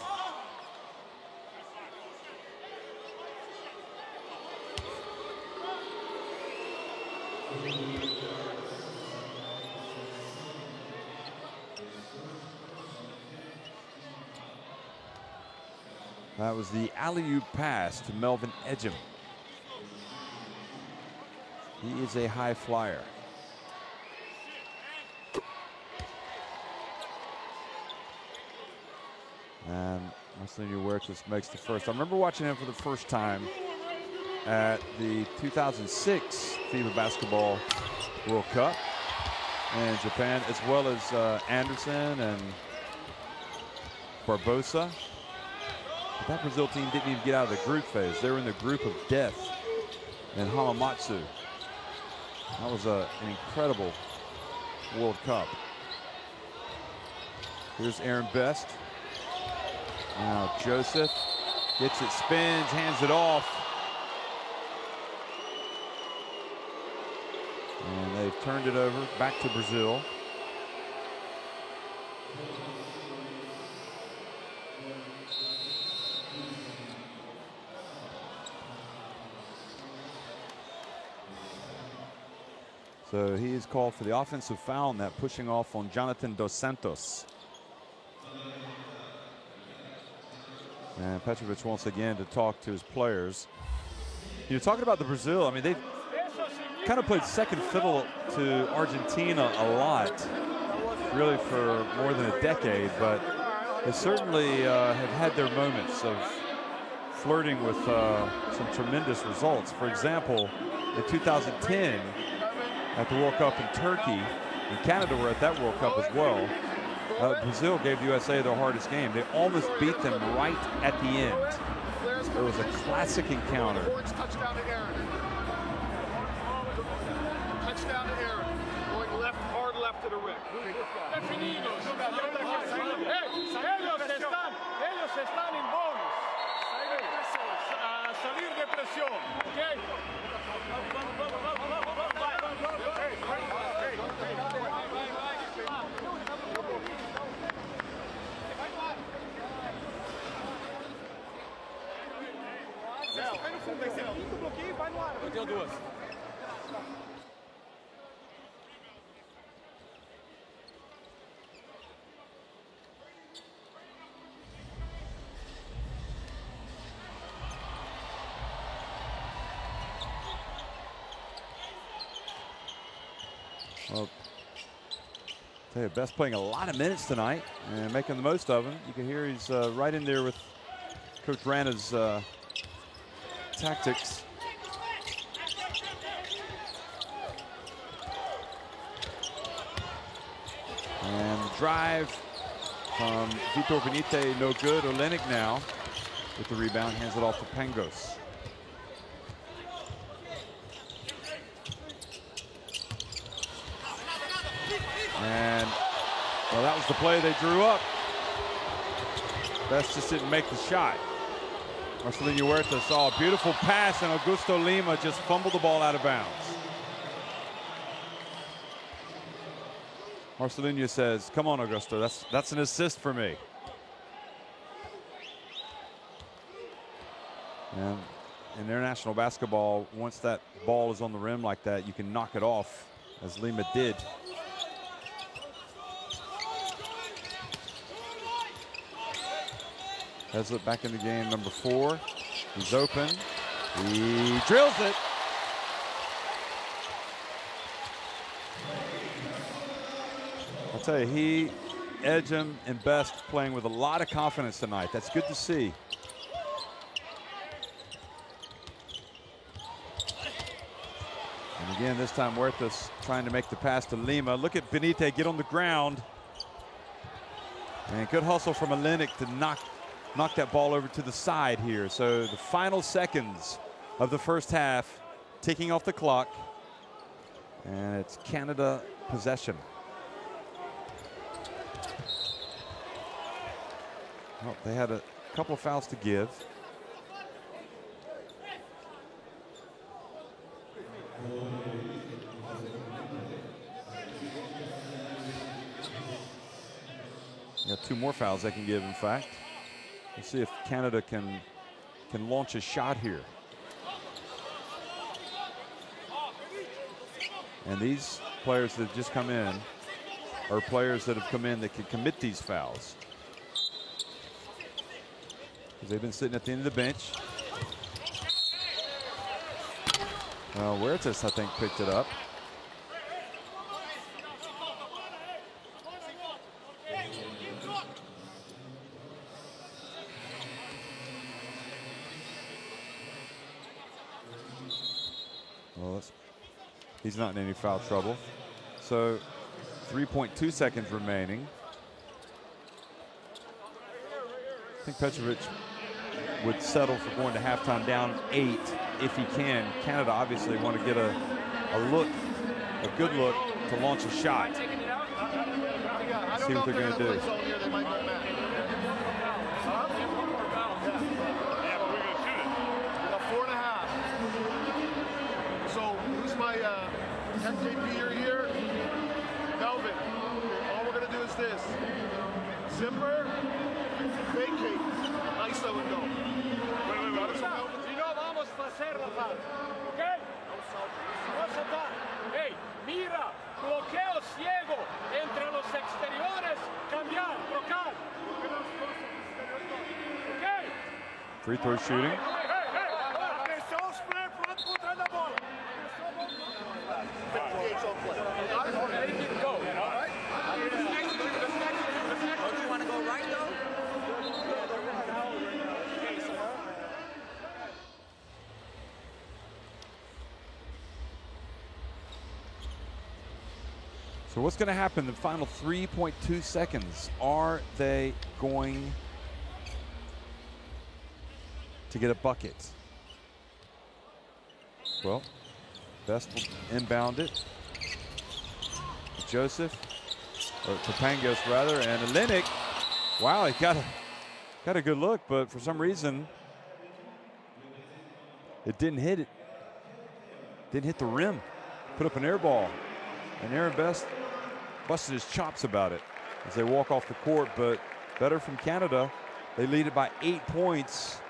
That was the alley-oop pass to Melvin Edgem. He is a high flyer. And Marcelinho Huertas makes the first. I remember watching him for the first time at the 2006 FIBA Basketball World Cup in Japan, as well as Anderson and Barbosa. But that Brazil team didn't even get out of the group phase. They were in the group of death in Hamamatsu. That was an incredible World Cup. Here's Aaron Best. Now Joseph gets it, spins, hands it off. And they've turned it over back to Brazil. So he is called for the offensive foul on that, pushing off on Jonathan Dos Santos. And Petrovic once again to talk to his players. You're talking about the Brazil. I mean, they've kind of played second fiddle to Argentina a lot, really for more than a decade, but they certainly have had their moments of flirting with some tremendous results. For example, in 2010, at the World Cup in Turkey, and Canada were at that World Cup as well, Brazil gave the USA their hardest game. They almost beat them right at the end. It was a classic encounter. Touchdown to Aaron. Touchdown to Aaron. Going left, hard left to the rim. Definidos. Ellos están en bonus. Salir de presión. Okay? Deu duas. Well, tell you, Best playing a lot of minutes tonight and making the most of them. You can hear he's right in there with Coach Rana's tactics. And the drive from Vitor Benite, no good. Olenek now with the rebound, hands it off to Pangos. And, well, that was the play they drew up. Best just didn't make the shot. Marcelinho Huerta saw a beautiful pass, and Augusto Lima just fumbled the ball out of bounds. Marcelinho says, come on, Augusto, that's an assist for me. And in international basketball, once that ball is on the rim like that, you can knock it off, as Lima did. Heslip back in the game, number 4. He's open. He drills it. I'll tell you, he edged him and Best playing with a lot of confidence tonight. That's good to see. And again, this time Huertas trying to make the pass to Lima. Look at Benite get on the ground. And good hustle from Olenek to knock that ball over to the side here. So the final seconds of the first half, ticking off the clock. And it's Canada possession. Well, they had a couple of fouls to give. Got 2 more fouls they can give, in fact. Let's see if Canada can launch a shot here. And these players that have just come in are players that have come in that can commit these fouls, because they've been sitting at the end of the bench. Well, Huertas, I think, picked it up. Well, he's not in any foul trouble. So 3.2 seconds remaining. I think Petrovic would settle for going to halftime down 8 if he can. Canada obviously want to get a good look to launch a shot. See what they're going to do. MJP here, Melvin. All we're gonna do is this: zipper, vacate, ISO and go. Si no, vamos a hacer, Rafa. ¿Ok? Vamos a dar. Hey, mira. Free throw shooting. So what's going to happen in the final 3.2 seconds? Are they going to get a bucket? Well, Best will inbound it. Joseph, or Topangos rather, and Olenek. Wow, he got a good look, but for some reason it didn't hit it. Didn't hit the rim. Put up an air ball. And Aaron Best busted his chops about it as they walk off the court, but better from Canada. They lead it by 8 points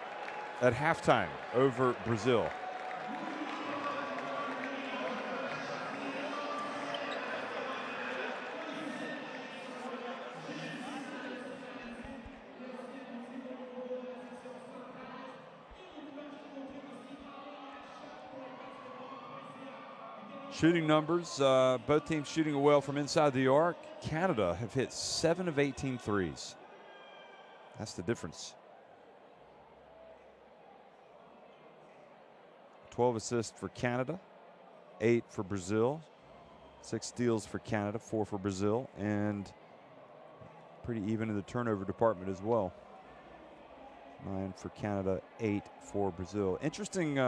at halftime over Brazil. Shooting numbers, both teams shooting well from inside the arc. Canada have hit 7 of 18 threes. That's the difference. 12 assists for Canada, 8 for Brazil, 6 steals for Canada, 4 for Brazil, and pretty even in the turnover department as well. 9 for Canada, 8 for Brazil. Interesting.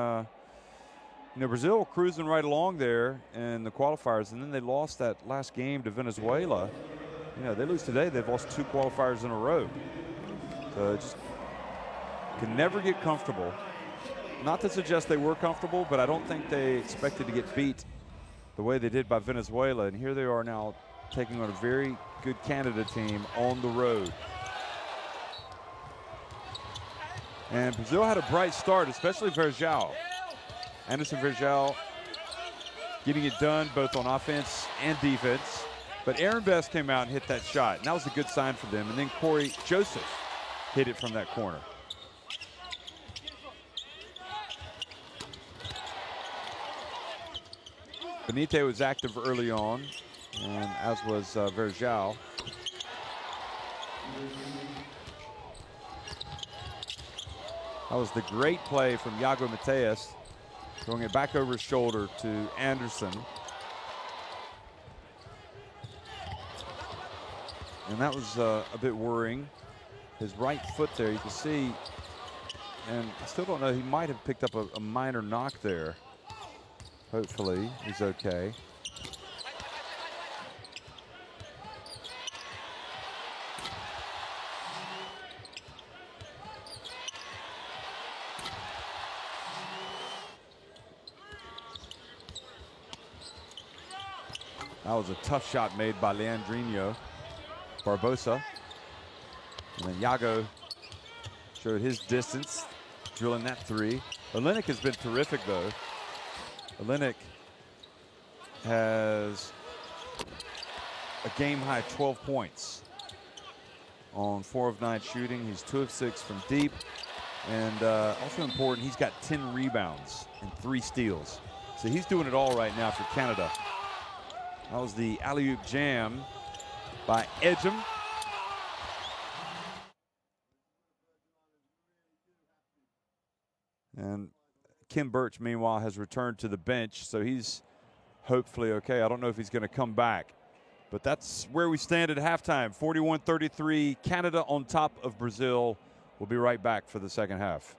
You know, Brazil cruising right along there in the qualifiers, and then they lost that last game to Venezuela. You know, they lose today, they've lost 2 qualifiers in a row. So just can never get comfortable. Not to suggest they were comfortable, but I don't think they expected to get beat the way they did by Venezuela. And here they are now taking on a very good Canada team on the road. And Brazil had a bright start, especially Verjao. Anderson Verjao getting it done both on offense and defense. But Aaron Best came out and hit that shot, and that was a good sign for them. And then Corey Joseph hit it from that corner. Benite was active early on, and as was Verjao. That was the great play from Iago Mateus, throwing it back over his shoulder to Anderson. And that was a bit worrying. His right foot there, you can see, and I still don't know, he might have picked up a minor knock there. Hopefully, he's okay. That was a tough shot made by Leandrinho Barbosa. And then Iago showed his distance, drilling that 3. Olenek has been terrific, though. Olenek has a game-high 12 points on 4 of 9 shooting. He's 2 of 6 from deep. And also important, he's got 10 rebounds and 3 steals. So he's doing it all right now for Canada. That was the alley-oop jam by Edgem. And Kim Birch, meanwhile, has returned to the bench, so he's hopefully okay. I don't know if he's going to come back. But that's where we stand at halftime. 41-33, Canada on top of Brazil. We'll be right back for the second half.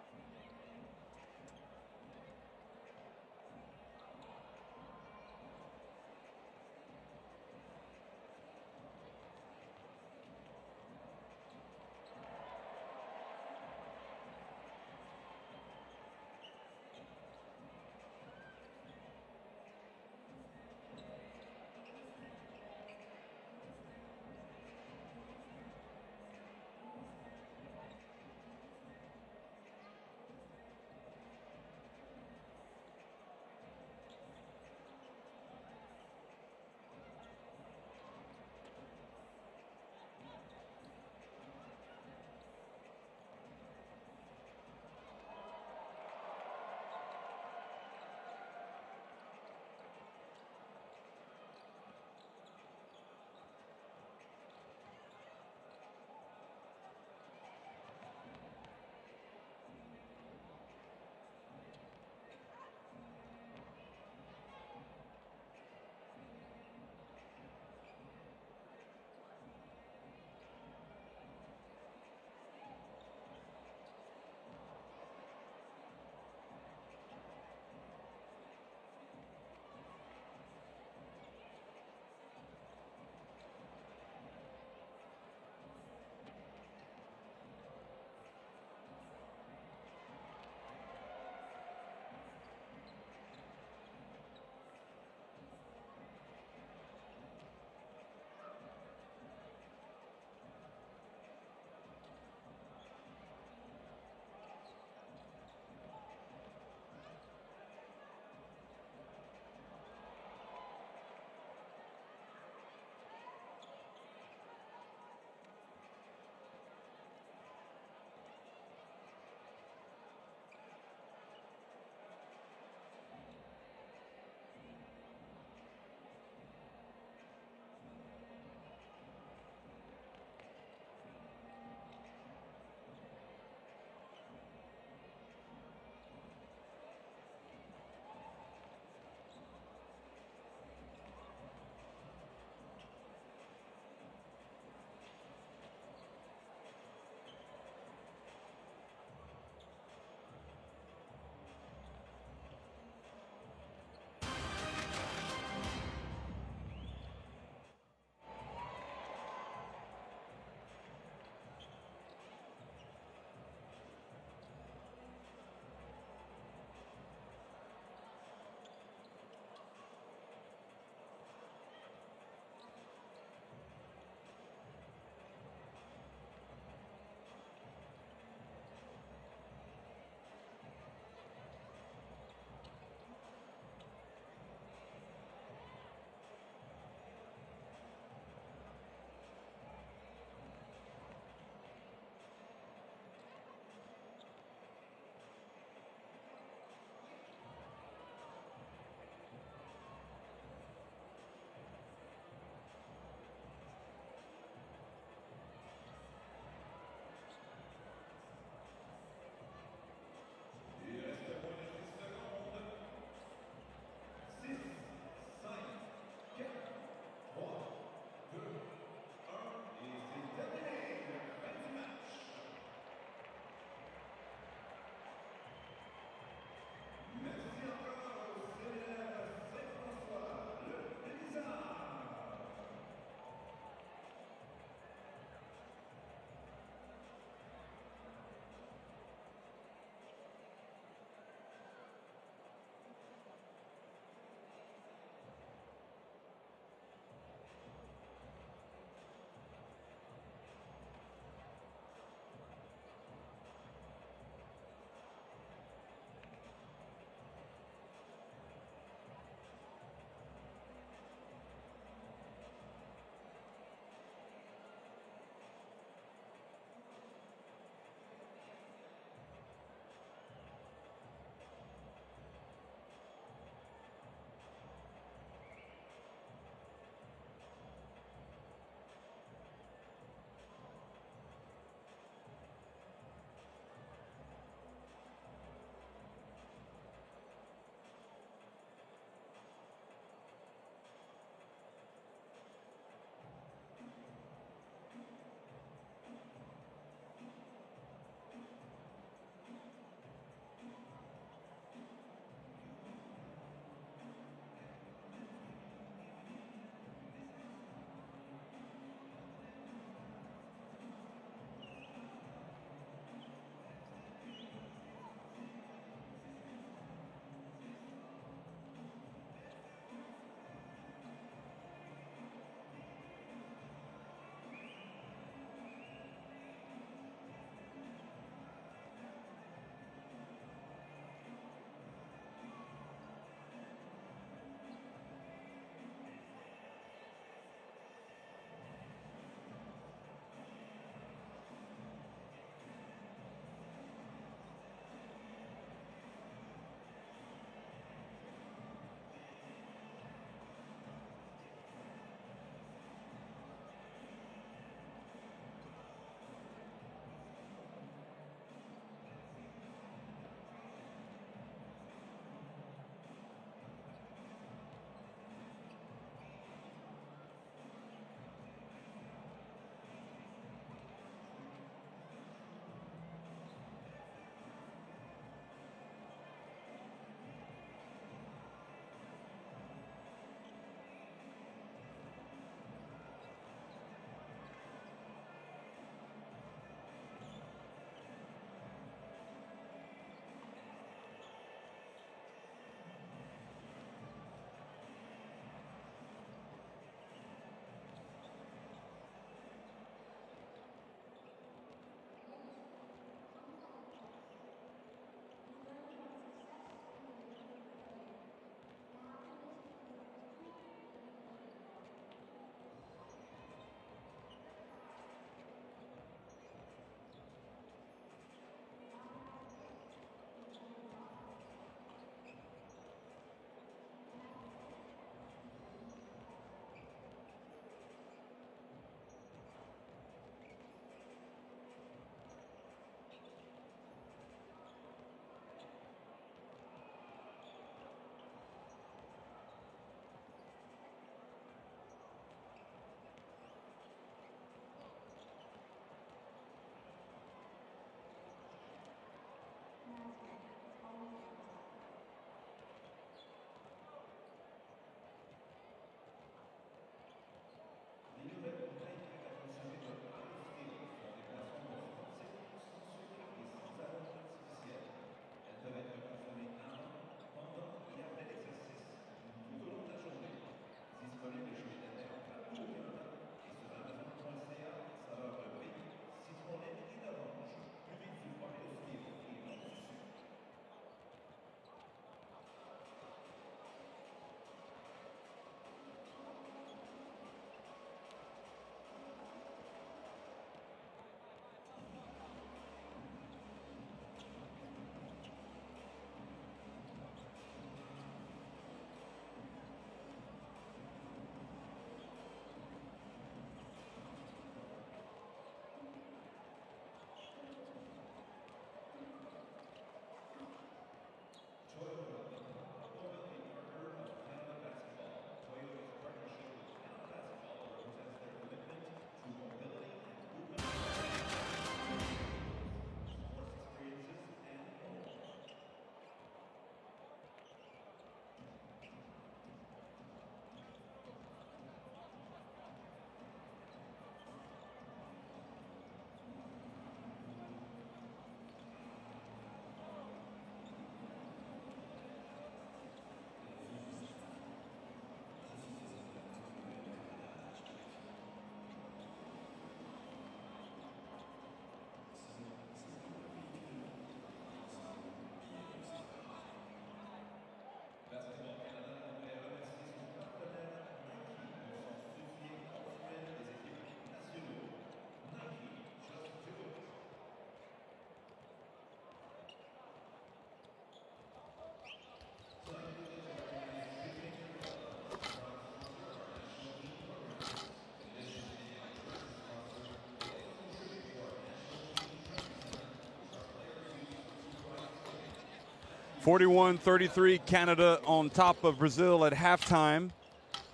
41-33, Canada on top of Brazil at halftime.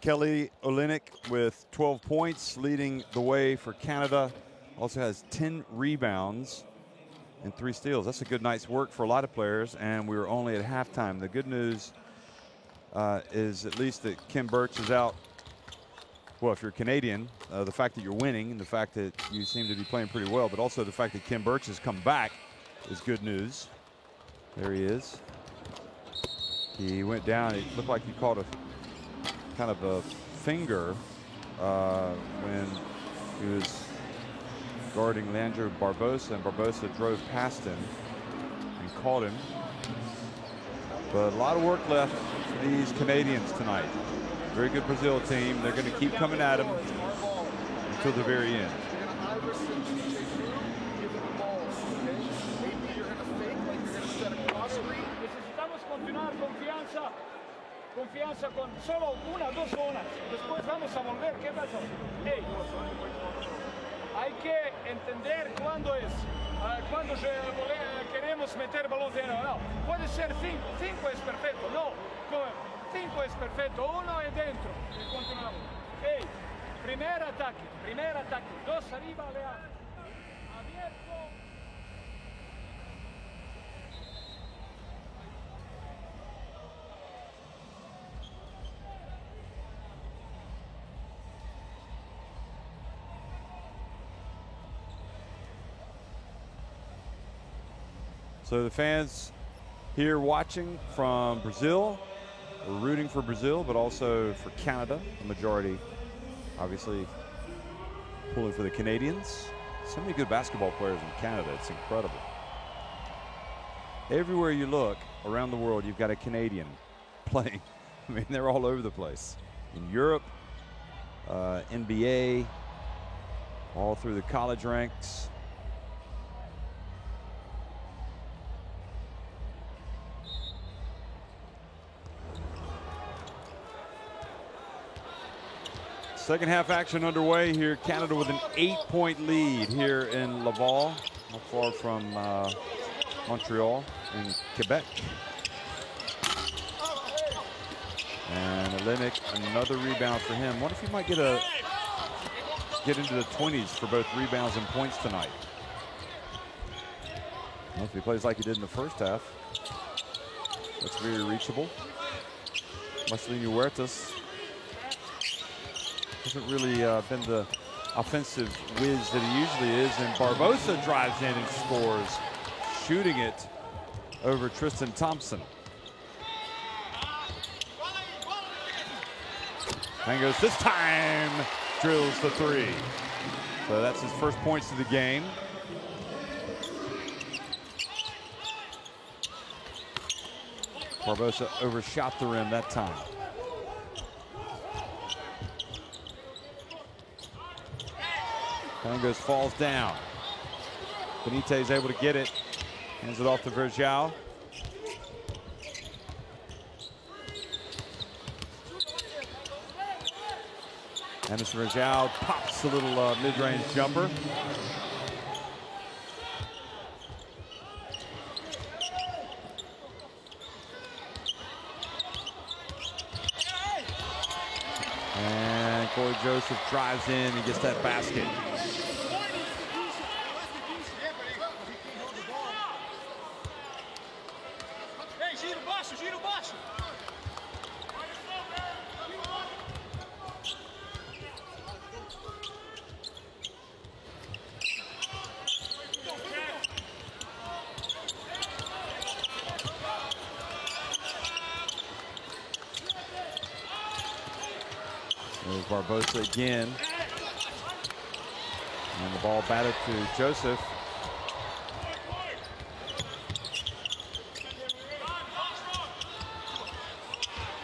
Kelly Olynyk with 12 points, leading the way for Canada. Also has 10 rebounds and 3 steals. That's a good night's work for a lot of players, and we were only at halftime. The good news is at least that Kim Birch is out. Well, if you're Canadian, the fact that you're winning and the fact that you seem to be playing pretty well, but also the fact that Kim Birch has come back is good news. There he is. He went down. It looked like he caught a kind of a finger when he was guarding Leandro Barbosa, and Barbosa drove past him and caught him. But a lot of work left for these Canadians tonight. Very good Brazil team. They're going to keep coming at him until the very end. Confianza con solo una, dos zonas. Después vamos a volver. ¿Qué pasa? Hey, hay que entender cuándo es. Cuando queremos meter balón dentro. No, puede ser 5. 5 es perfecto. No, 5 es perfecto. 1 es dentro. Y continuamos. Hey, primer ataque. 2 arriba, Leandro. Abierto. So the fans here watching from Brazil, we're rooting for Brazil, but also for Canada. The majority, obviously, pulling for the Canadians. So many good basketball players in Canada. It's incredible. Everywhere you look around the world, you've got a Canadian playing. I mean, they're all over the place. In Europe, NBA, all through the college ranks. Second half action underway here. Canada with an 8-point lead here in Laval, not far from Montreal in Quebec. And Olynyk, another rebound for him. Wonder if he might get into the 20s for both rebounds and points tonight. Well, if he plays like he did in the first half, that's very reachable. Marcelinho Huertas hasn't really been the offensive whiz that he usually is, and Barbosa drives in and scores, shooting it over Tristan Thompson. Mangos this time drills the 3. So that's his first points of the game. Barbosa overshot the rim that time. Mangos falls down. Benitez is able to get it. Hands it off to Verjao. Anderson Verjao pops a little mid-range jumper. And Corey Joseph drives in and gets that basket. There's Barbosa again. And the ball batted to Joseph.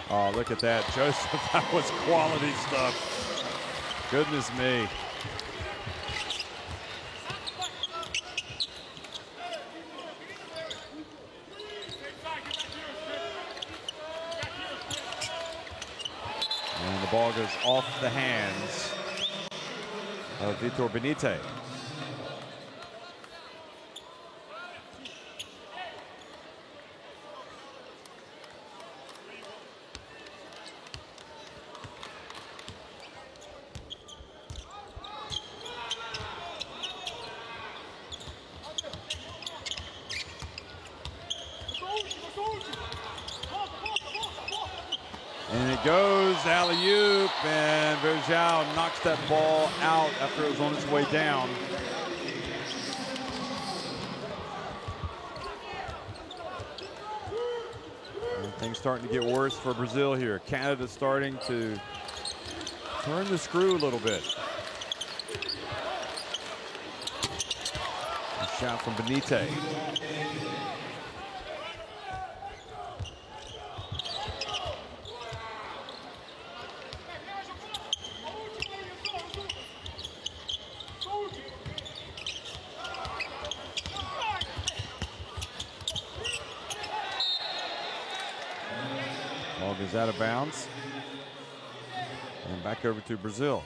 Oh, look at that, Joseph. That was quality stuff. Goodness me. And the ball goes off the hands of Vitor Benitez. And it goes alley-oop, and Verjao knocks that ball out after it was on its way down. And things starting to get worse for Brazil here. Canada starting to turn the screw a little bit. A shot from Benite. Ball goes out of bounds. And back over to Brazil.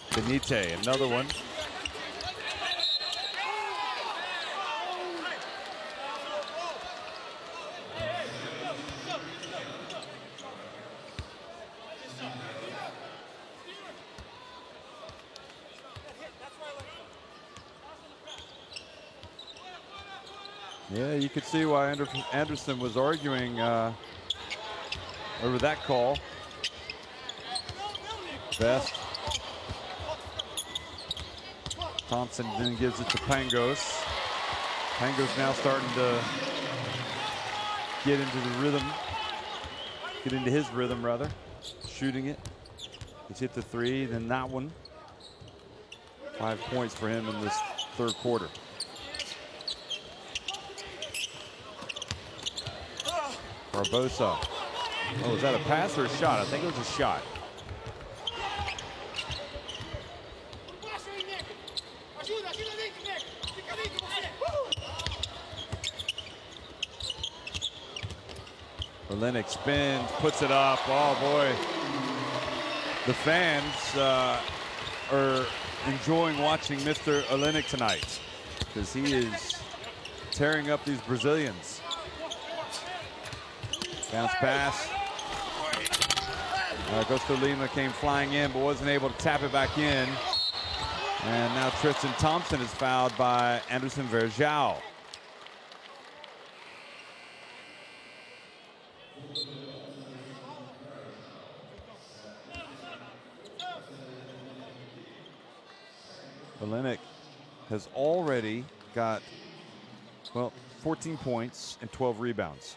Benite, another one. Yeah, you could see why Anderson was arguing over that call. Best. Thompson then gives it to Pangos. Pangos now starting to get into the rhythm. Get into his rhythm, rather. Shooting it. He's hit the three, then that one. 5 points for him in this third quarter. Barbosa. Oh, is that a pass or a shot? I think it was a shot. Olenek spins, puts it up. Oh boy. The fans are enjoying watching Mr. Olenek tonight because he is tearing up these Brazilians. Bounce pass. Augusto Lima came flying in but wasn't able to tap it back in. And now Tristan Thompson is fouled by Anderson Verjao. Olenek has already got, well, 14 points and 12 rebounds.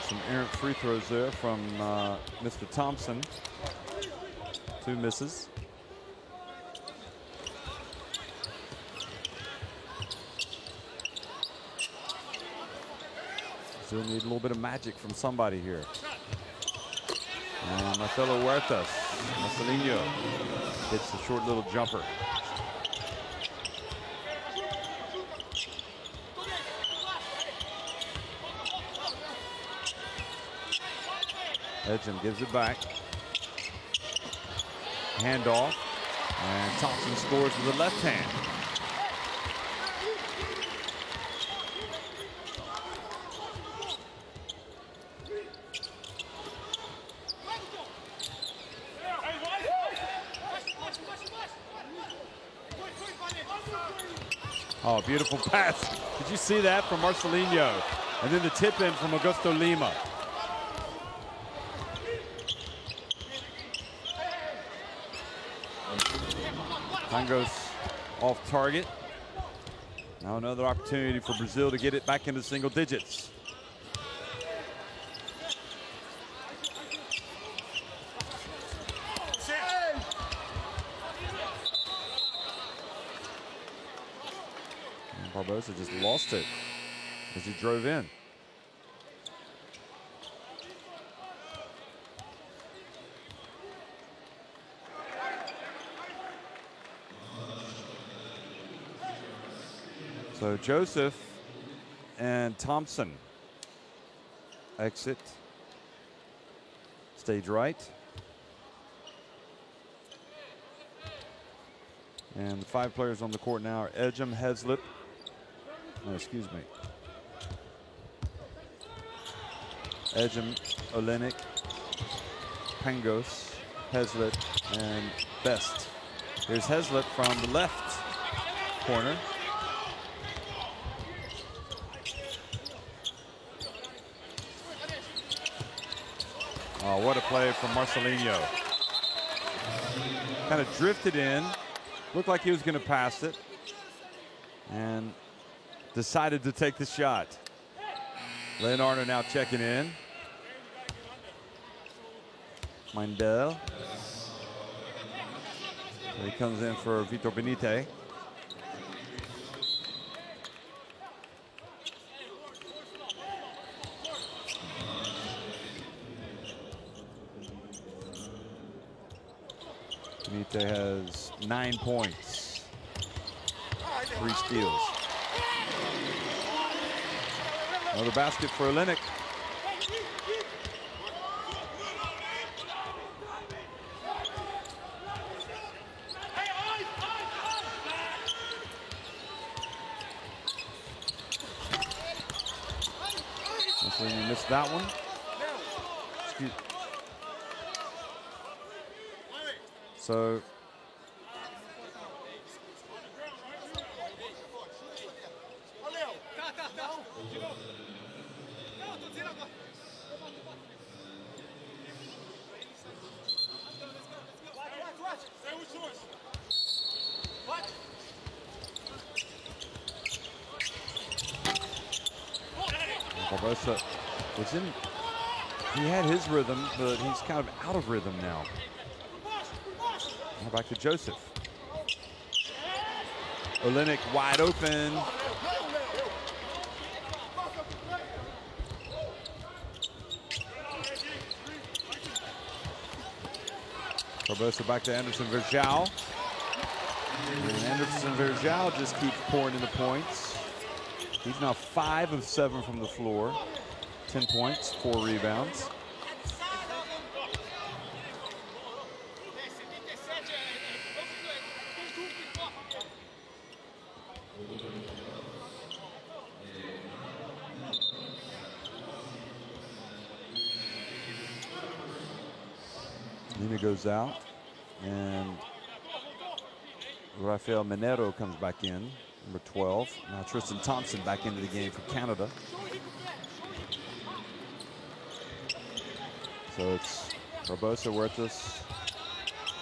Some errant free throws there from Mr. Thompson. 2 misses. Still need a little bit of magic from somebody here. And Marcelo Huertas, Marcelinho, hits the short little jumper. Edgem gives it back. Handoff. And Thompson scores with the left hand. Oh, beautiful pass. Did you see that from Marcelinho? And then the tip in from Augusto Lima. Pangos off target. Now another opportunity for Brazil to get it back into single digits. And Barbosa just lost it as he drove in. So Joseph and Thompson exit stage right. And the 5 players on the court now are Ejim, Heslip. No, excuse me. Ejim, Olenek, Pangos, Heslip, and Best. Here's Heslip from the left corner. Oh, what a play from Marcelinho. Kind of drifted in. Looked like he was going to pass it. And decided to take the shot. Leonardo now checking in. Mindel. So he comes in for Vitor Benite. Benite has 9 points, 3 steals. Another basket for Olenek. You missed that one. Excuse. So Barbosa was in, he had his rhythm, but he's kind of out of rhythm now. Now back to Joseph. Olenek wide open. Barbosa back to Anderson Virgil. And Anderson Virgil just keeps pouring in the points. He's now 5 of 7 from the floor. 10 points, 4 rebounds. Nina goes out, and Rafael Minero comes back in, number 12. Now Tristan Thompson back into the game for Canada. So it's Barbosa, Huertas,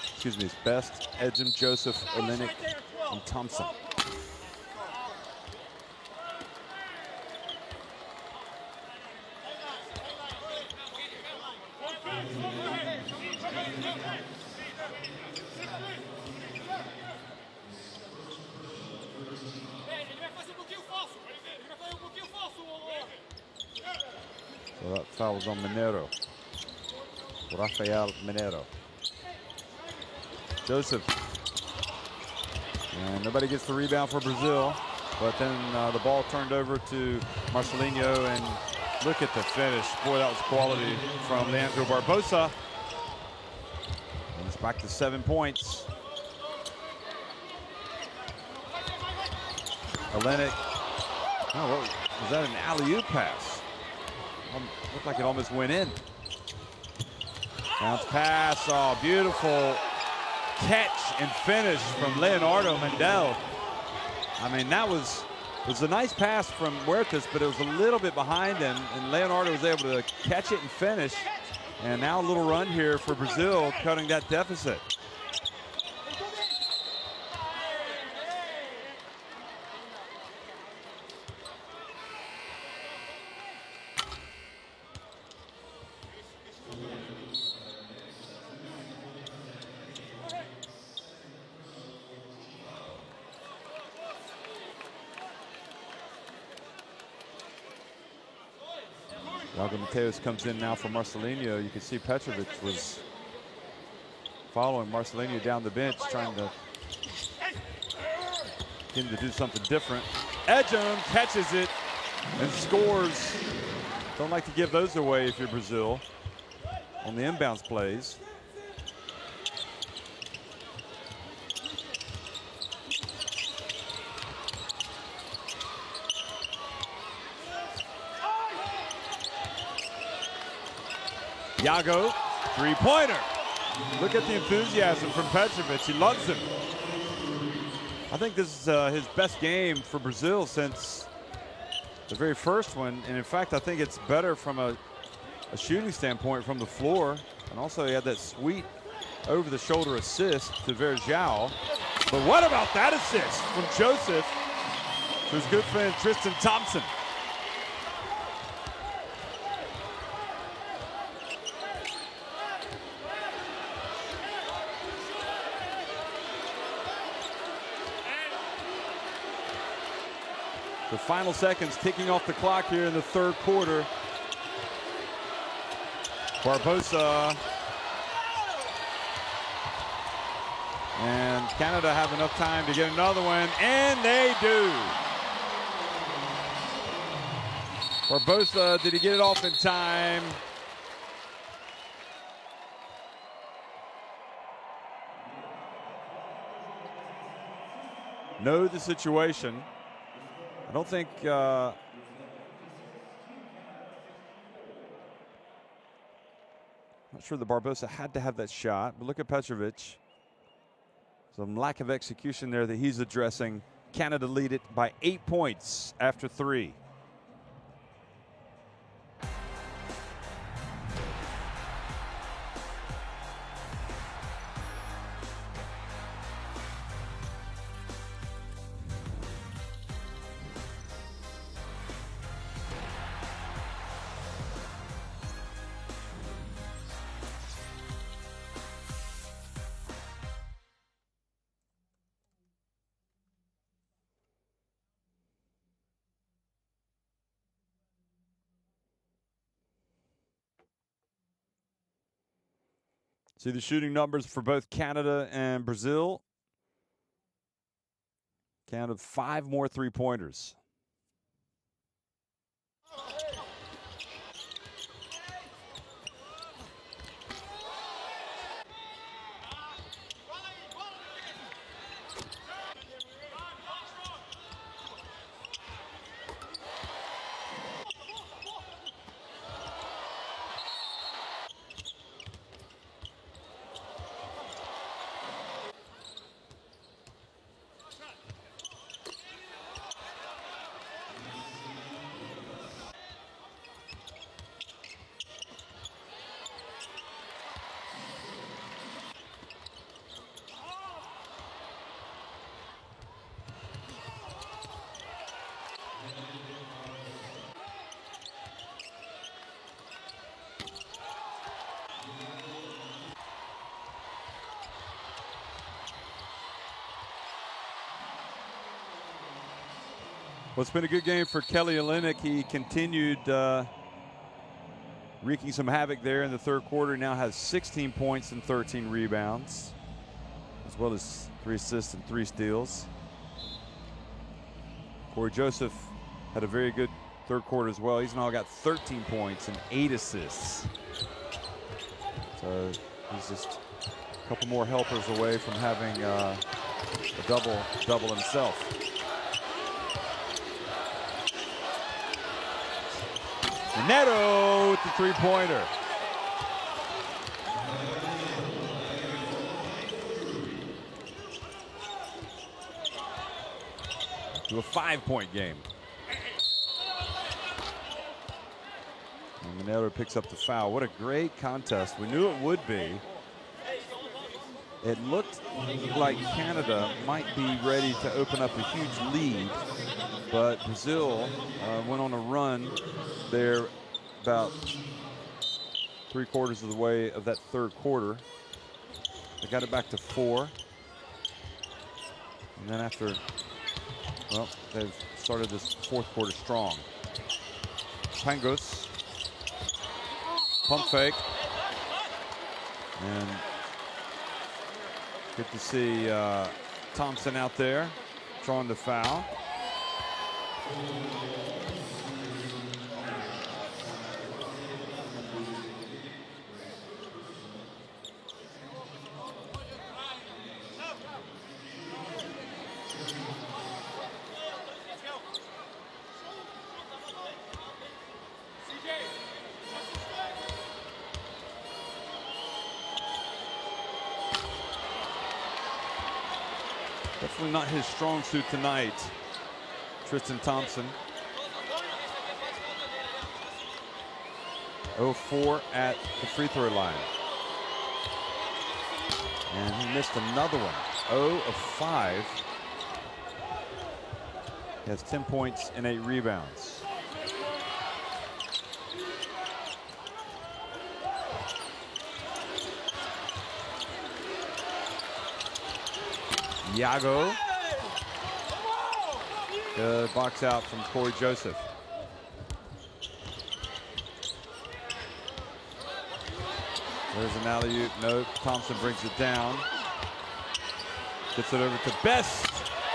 excuse me, it's Best, Ejim, Joseph, Olenek, and Thompson. So that foul's on Minero. Rafael Minero. Joseph. And nobody gets the rebound for Brazil. But then the ball turned over to Marcelinho, and look at the finish. Boy, that was quality from Leandro Barbosa. And it's back to 7 points. Olenek. Oh, what was that, an alley-oop pass? Looked like it almost went in. Bounce pass, oh, beautiful catch and finish from Leonardo Mindel. I mean, it was a nice pass from Huertas, but it was a little bit behind him, and Leonardo was able to catch it and finish. And now a little run here for Brazil, cutting that deficit. Mateus comes in now for Marcelinho. You can see Petrovic was following Marcelinho down the bench, trying to get him to do something different. Edgem catches it and scores. Don't like to give those away if you're Brazil on the inbounds plays. Iago, three-pointer. Look at the enthusiasm from Petrovic. He loves him. I think this is his best game for Brazil since the very first one. And in fact, I think it's better from a shooting standpoint from the floor. And also he had that sweet over-the-shoulder assist to Verjao. But what about that assist from Joseph to his good friend Tristan Thompson? The final seconds ticking off the clock here in the third quarter. Barbosa and Canada have enough time to get another one, and they do. Barbosa, did he get it off in time? Know the situation. I don't think not sure that Barbosa had to have that shot, but look at Petrovic. Some lack of execution there that he's addressing. Canada lead it by 8 points after 3. See the shooting numbers for both Canada and Brazil. Canada 5 more three-pointers. Well, it's been a good game for Kelly Olynyk. He continued wreaking some havoc there in the third quarter. Now has 16 points and 13 rebounds, as well as 3 assists and 3 steals. Corey Joseph had a very good third quarter as well. He's now got 13 points and 8 assists. So he's just a couple more helpers away from having a double himself. Neto with the three-pointer. To a 5-point game. And Neto picks up the foul. What a great contest. We knew it would be. It looked like Canada might be ready to open up a huge lead, but Brazil went on a run there about 3/4 of the way of that third quarter. They got it back to 4. And then after, well, they've started this fourth quarter strong. Pangos, pump fake. And good to see Thompson out there drawing the foul. Definitely not his strong suit tonight, Tristan Thompson. 0-4 at the free throw line. And he missed another one. 0 of 5. He has 10 points and 8 rebounds. Iago. Good box out from Corey Joseph. There's an alley-oop. Nope. Thompson brings it down. Gets it over to Best.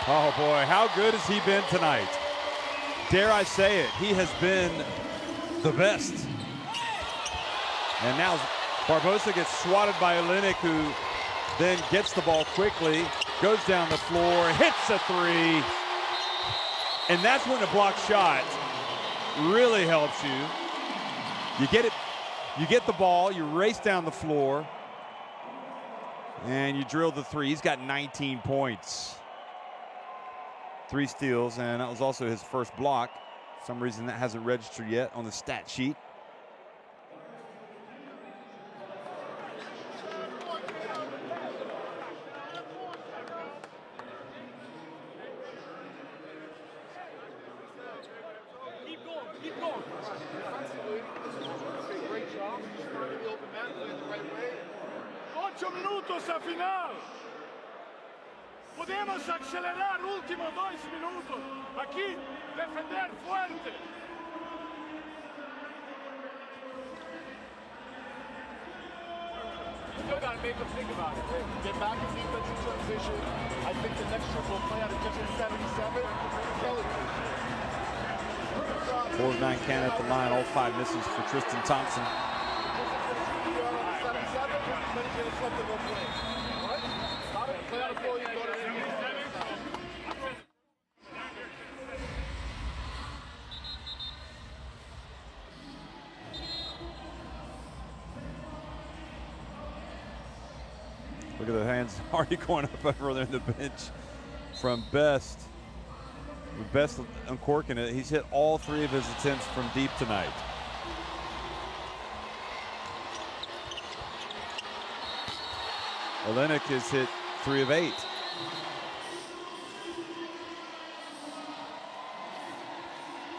Oh boy, how good has he been tonight? Dare I say it, he has been the best. And now Barbosa gets swatted by Olynyk, who then gets the ball quickly, goes down the floor, hits a three. And that's when a block shot really helps you. You get it, you get the ball, you race down the floor, and you drill the three. He's got 19 points. 3 steals, and that was also his first block. For some reason that hasn't registered yet on the stat sheet. Keep going. Great job. Starting the open man, playing the right way. 8 minutos a final. Podemos acelerar último 2 minutos. Aquí, defender fuerte. You still got to make them think about it. Get back in defensive transition. I think the next trip will play out a different 77. Kelly. 4 of 9 can at the line, all 5 misses for Tristan Thompson. Look at the hands already going up over there in the bench from Best. Best uncorking it. He's hit all 3 of his attempts from deep tonight. Olynyk has hit 3 of 8.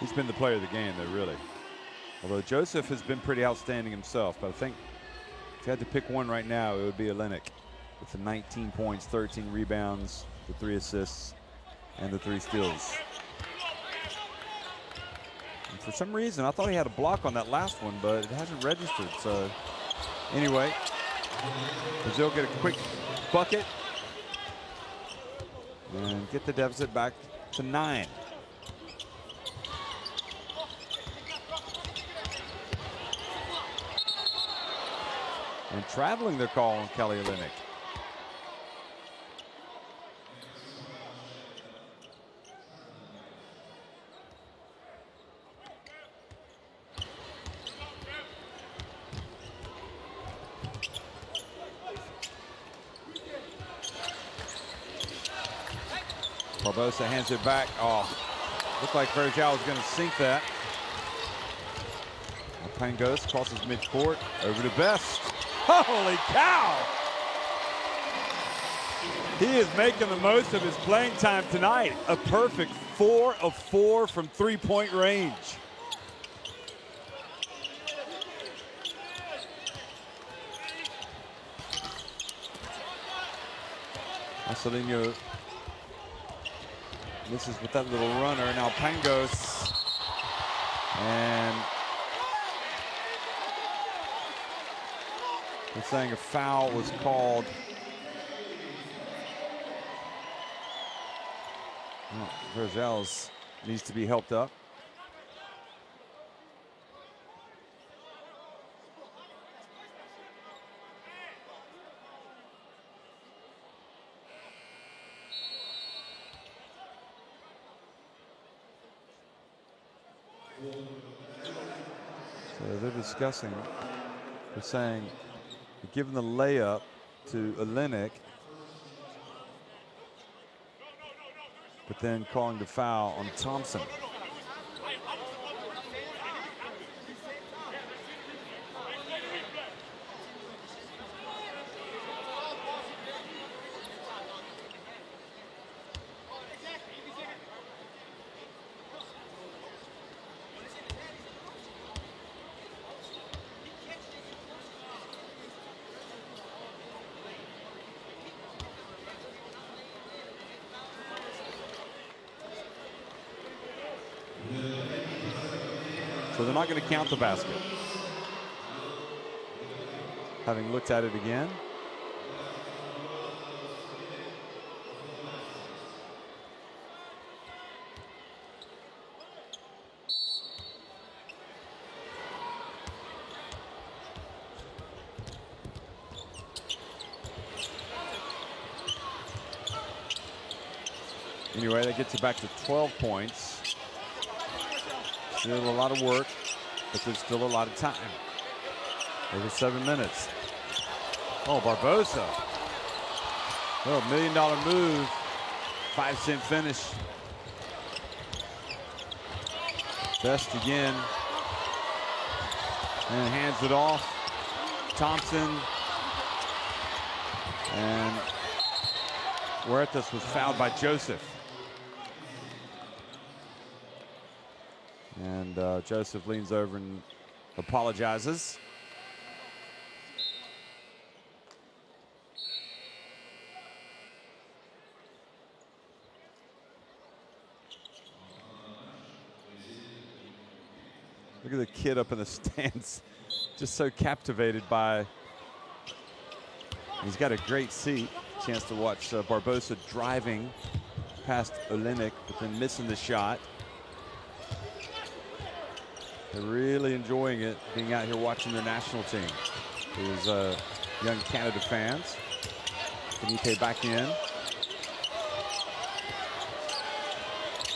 He's been the player of the game, though, really. Although Joseph has been pretty outstanding himself, but I think if you had to pick one right now, it would be Olynyk with the 19 points, 13 rebounds, the 3 assists, and the 3 steals. And for some reason, I thought he had a block on that last one, but it hasn't registered. So anyway, Brazil get a quick bucket and get the deficit back to 9. And traveling, they're calling Kelly Olynyk. Barbosa hands it back. Oh, looked like Virgil was going to sink that. Pangos crosses midcourt over to Best. Holy cow! He is making the most of his playing time tonight. A perfect 4 of 4 from 3-point range. Marcelinho misses with that little runner. Now Pangos. And they're saying a foul was called. Oh, Virgil's needs to be helped up. So they're discussing, they're saying, given the layup to Olenek, but then calling the foul on Thompson. So they're not going to count the basket. Having looked at it again. Anyway, that gets you back to 12 points. Still a lot of work, but there's still a lot of time. Over 7 minutes. Oh, Barbosa. Oh, $1 million move. 5-cent finish. Best again. And hands it off. Thompson. And Huertas was fouled by Joseph. And Joseph leans over and apologizes. Look at the kid up in the stands, just so captivated by. He's got a great seat. Chance to watch Barbosa driving past Olenek, but then missing the shot. They're really enjoying it, being out here watching their national team. These young Canada fans. Finite back in.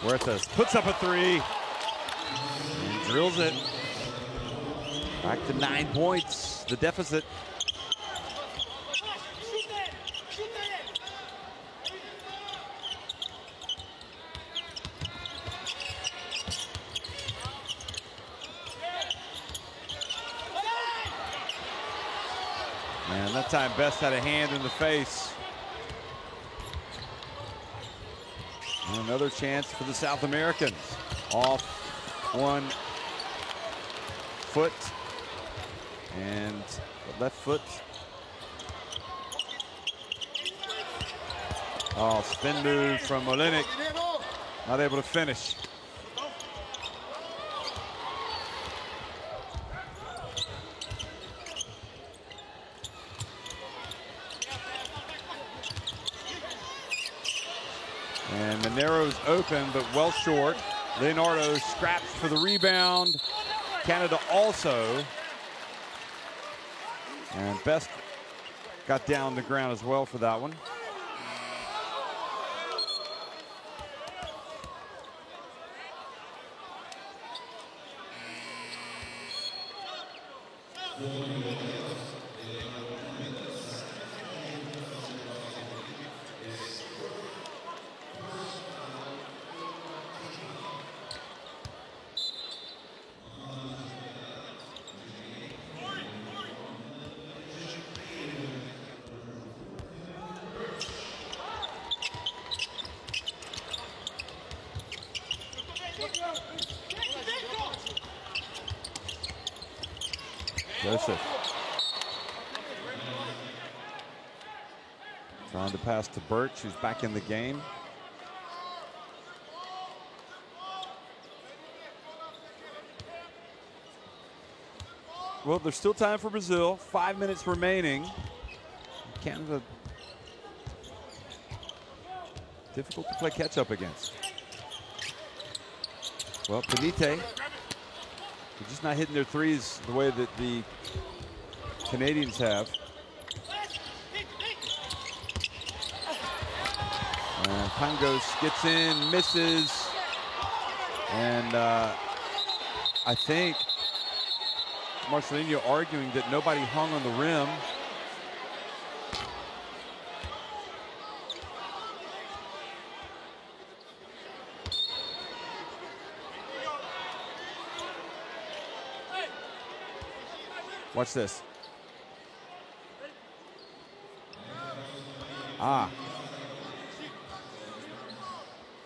Huertas puts up a three and drills it. Back to 9 points, the deficit. Man, that time Best had a hand in the face. And another chance for the South Americans. Off 1 foot. And the left foot. Oh, spin move from Olenek. Not able to finish. And Monero's open, but well short. Leonardo scraps for the rebound. Canada also. And Best got down the ground as well for that one. Joseph. Trying to pass to Birch, who's back in the game. Well, there's still time for Brazil. 5 minutes remaining. Canada, difficult to play catch up against. Well, Benite, they're just not hitting their threes the way that the Canadians have. And Pangos gets in, misses, and I think Marcelinho arguing that nobody hung on the rim. Watch this.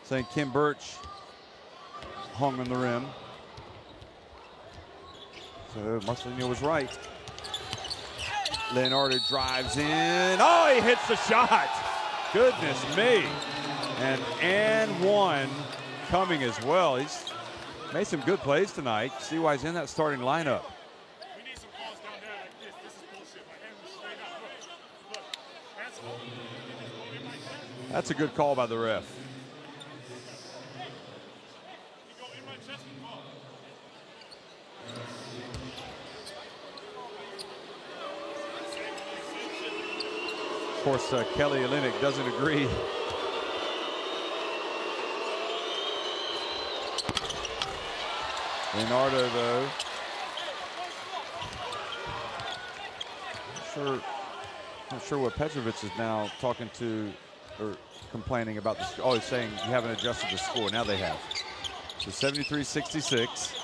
Saying Kim Birch hung on the rim. So Marcelinho was right. Leonardo drives in. Oh, he hits the shot. Goodness me. And one coming as well. He's made some good plays tonight. See why he's in that starting lineup. That's a good call by the ref. Of course, Kelly Olynyk doesn't agree. Leonardo, though. Not sure what Petrovic is now talking to or complaining about the score. Oh, he's saying you haven't adjusted the score. Now they have. So 73-66.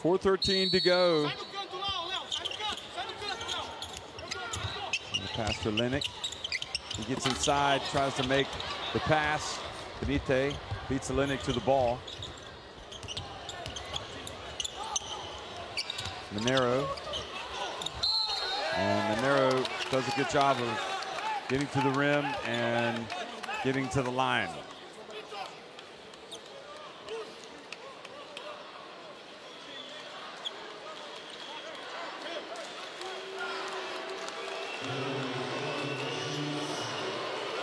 .413 to go. Pass to Olynyk. He gets inside, tries to make the pass. Benite beats Olynyk to the ball. Monero. And Monero does a good job of getting to the rim and getting to the line.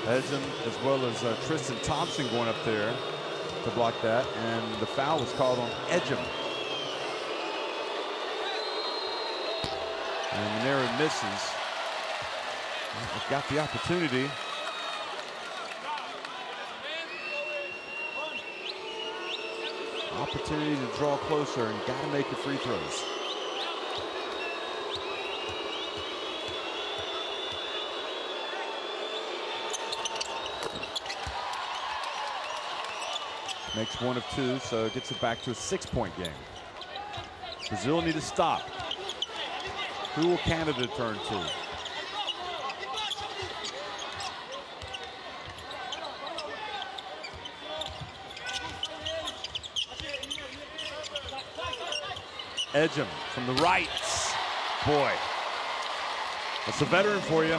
Edgem as well as Tristan Thompson going up there to block that, and the foul was called on Edgem. And Monero misses. They've got the opportunity. Opportunity to draw closer and got to make the free throws. Makes one of two, so gets it back to a 6-point game. Brazil need to stop. Who will Canada turn to? Edgem from the right. Boy, that's a veteran for you.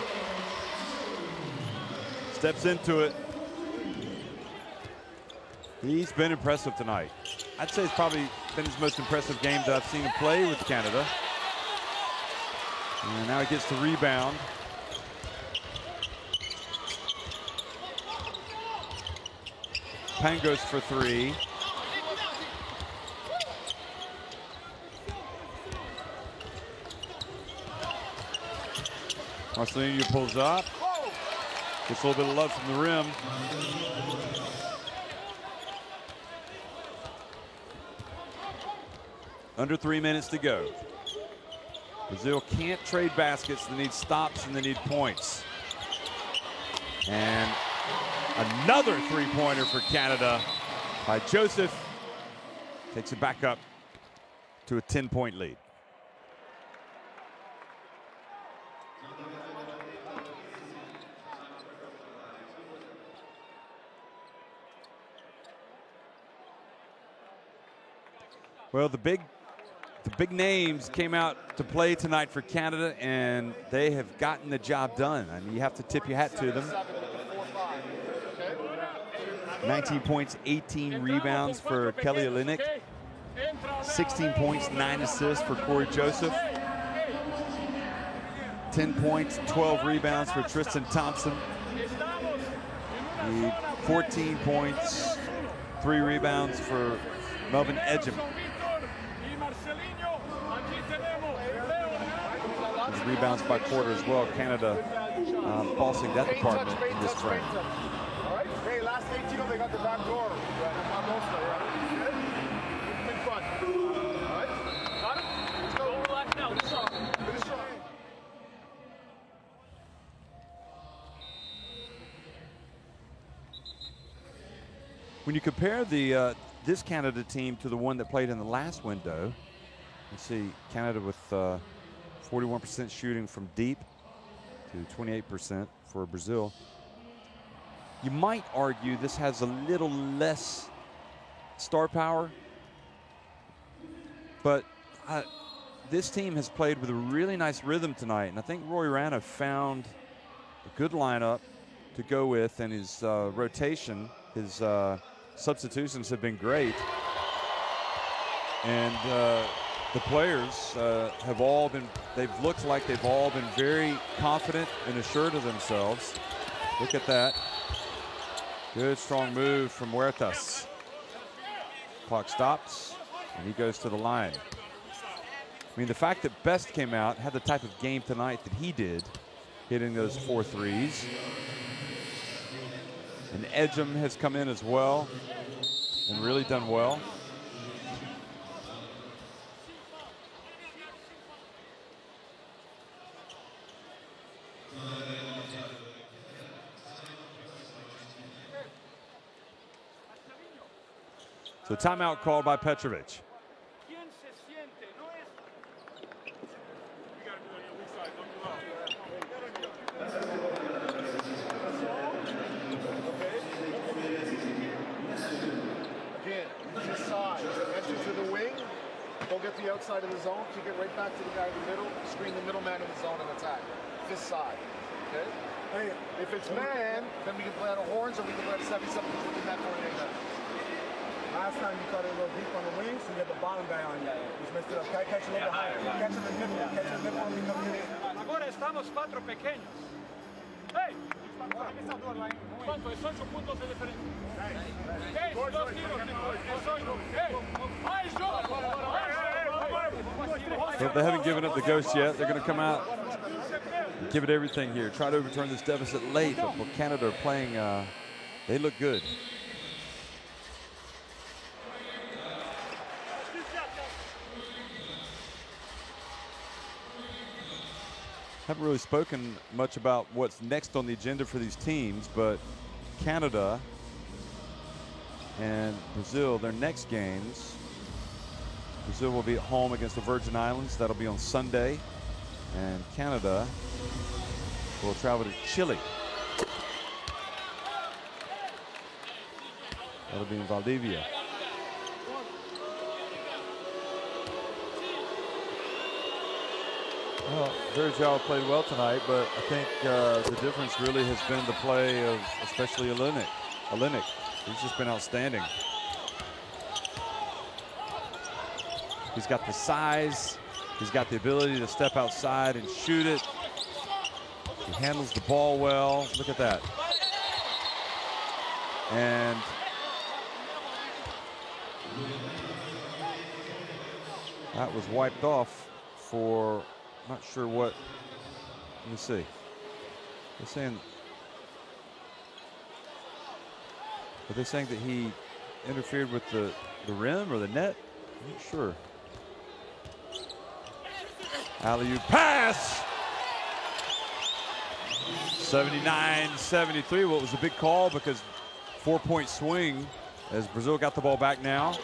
Steps into it. He's been impressive tonight. I'd say it's probably been his most impressive game that I've seen him play with Canada. And now he gets the rebound. Pangos for three. Marcelinho pulls up. Gets a little bit of love from the rim. Under 3 minutes to go. Brazil can't trade baskets. They need stops and they need points. And Another three-pointer for Canada by Joseph. Takes it back up to a 10-point lead. Well, the big names came out to play tonight for Canada, and they have gotten the job done. I mean, you have to tip your hat to them. 19 points, 18 rebounds for Kelly Olynyk. 16 points, 9 assists for Corey Joseph. 10 points, 12 rebounds for Tristan Thompson. 14 points, 3 rebounds for Melvin Ejim. Rebounds by quarter as well. Canada bossing that department in this frame. Hey, last 18 they got the back door. Big fun. All right. Got it? Let's go. Relax now. Finish strong. When you compare the this Canada team to the one that played in the last window, you see Canada with 41% shooting from deep to 28% for Brazil. You might argue this has a little less star power, but this team has played with a really nice rhythm tonight, and I think Roy Rana found a good lineup to go with, and his rotation, his substitutions have been great. And the players have all been, they've looked like they've all been very confident and assured of themselves. Look at that. Good strong move from Huertas. Clock stops, and he goes to the line. I mean, the fact that Best came out, had the type of game tonight that he did, hitting those 4 threes. And Ejim has come in as well and really done well. So timeout called by Petrovic. Again, this side. Enter to the wing. Go get the outside of the zone. Kick it right back to the guy in the middle. Screen the middleman in the zone and attack. This side. Okay? Hey, if it's man, then we can play out of horns or we can play out of 77 with the net coordination. Last time you caught it a little deep on the wing, so you get the bottom guy on you. Just messed it up. Catch a little bit higher. Catch in the middle. Catch in the middle and we come in. Ahora estamos 4 pequeños. ¡Hey! ¿Cuánto? Es 8 puntos de diferencia. ¡Hey! 2 tiros. So they haven't given up the ghost yet. They're going to come out and give it everything here. Try to overturn this deficit late, but Canada are playing, they look good. Haven't really spoken much about what's next on the agenda for these teams, but Canada and Brazil, their next games, Brazil will be at home against the Virgin Islands. That'll be on Sunday. And Canada will travel to Chile. That'll be in Valdivia. Well, Virgil played well tonight, but I think the difference really has been the play of especially Olynyk. He's just been outstanding. He's got the size. He's got the ability to step outside and shoot it. He handles the ball well. Look at that. And that was wiped off for, not sure what. Let me see. They're saying, are they saying that he interfered with the rim or the net? I'm not sure. Alley-oop pass. 79-73. Well, it was a big call because 4-point swing as Brazil got the ball back now.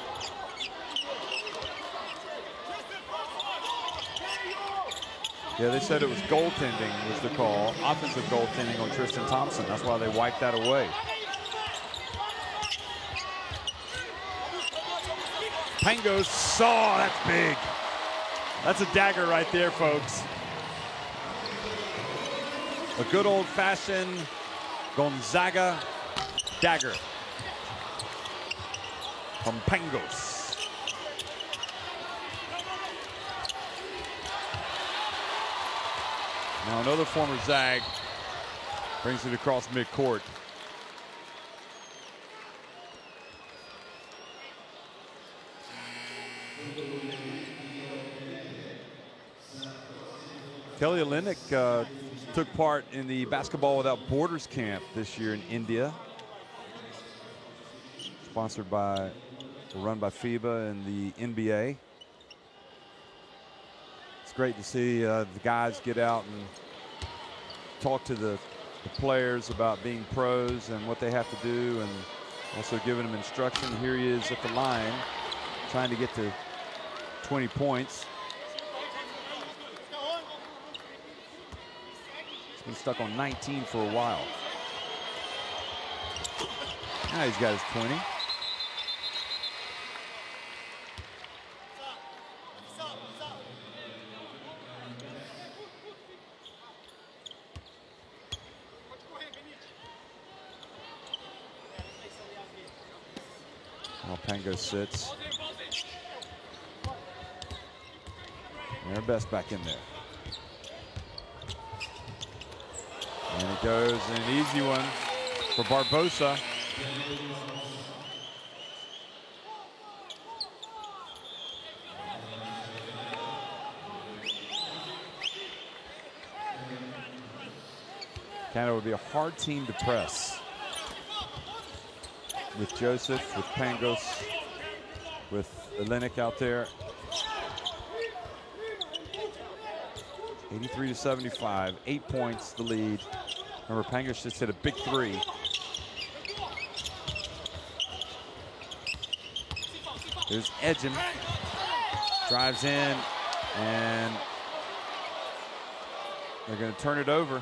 Yeah, they said it was goaltending was the call. Offensive goaltending on Tristan Thompson. That's why they wiped that away. Pangos, oh, that's big. That's a dagger right there, folks. A good old-fashioned Gonzaga dagger from Pangos. Now another former Zag brings it across midcourt. Kelly Olynyk took part in the Basketball Without Borders camp this year in India. Sponsored by, run by FIBA and the NBA. It's great to see the guys get out and talk to the players about being pros and what they have to do, and also giving them instruction. Here he is at the line trying to get to 20 points. He's been stuck on 19 for a while. Now he's got his 20. Pangos sits. And their best back in there. And it goes an easy one for Barbosa. Canada would be a hard team to press. With Joseph, with Pangos, with Olynyk out there. 83-75, 8 points the lead. Remember, Pangos just hit a big three. There's Edgen, drives in, and they're going to turn it over.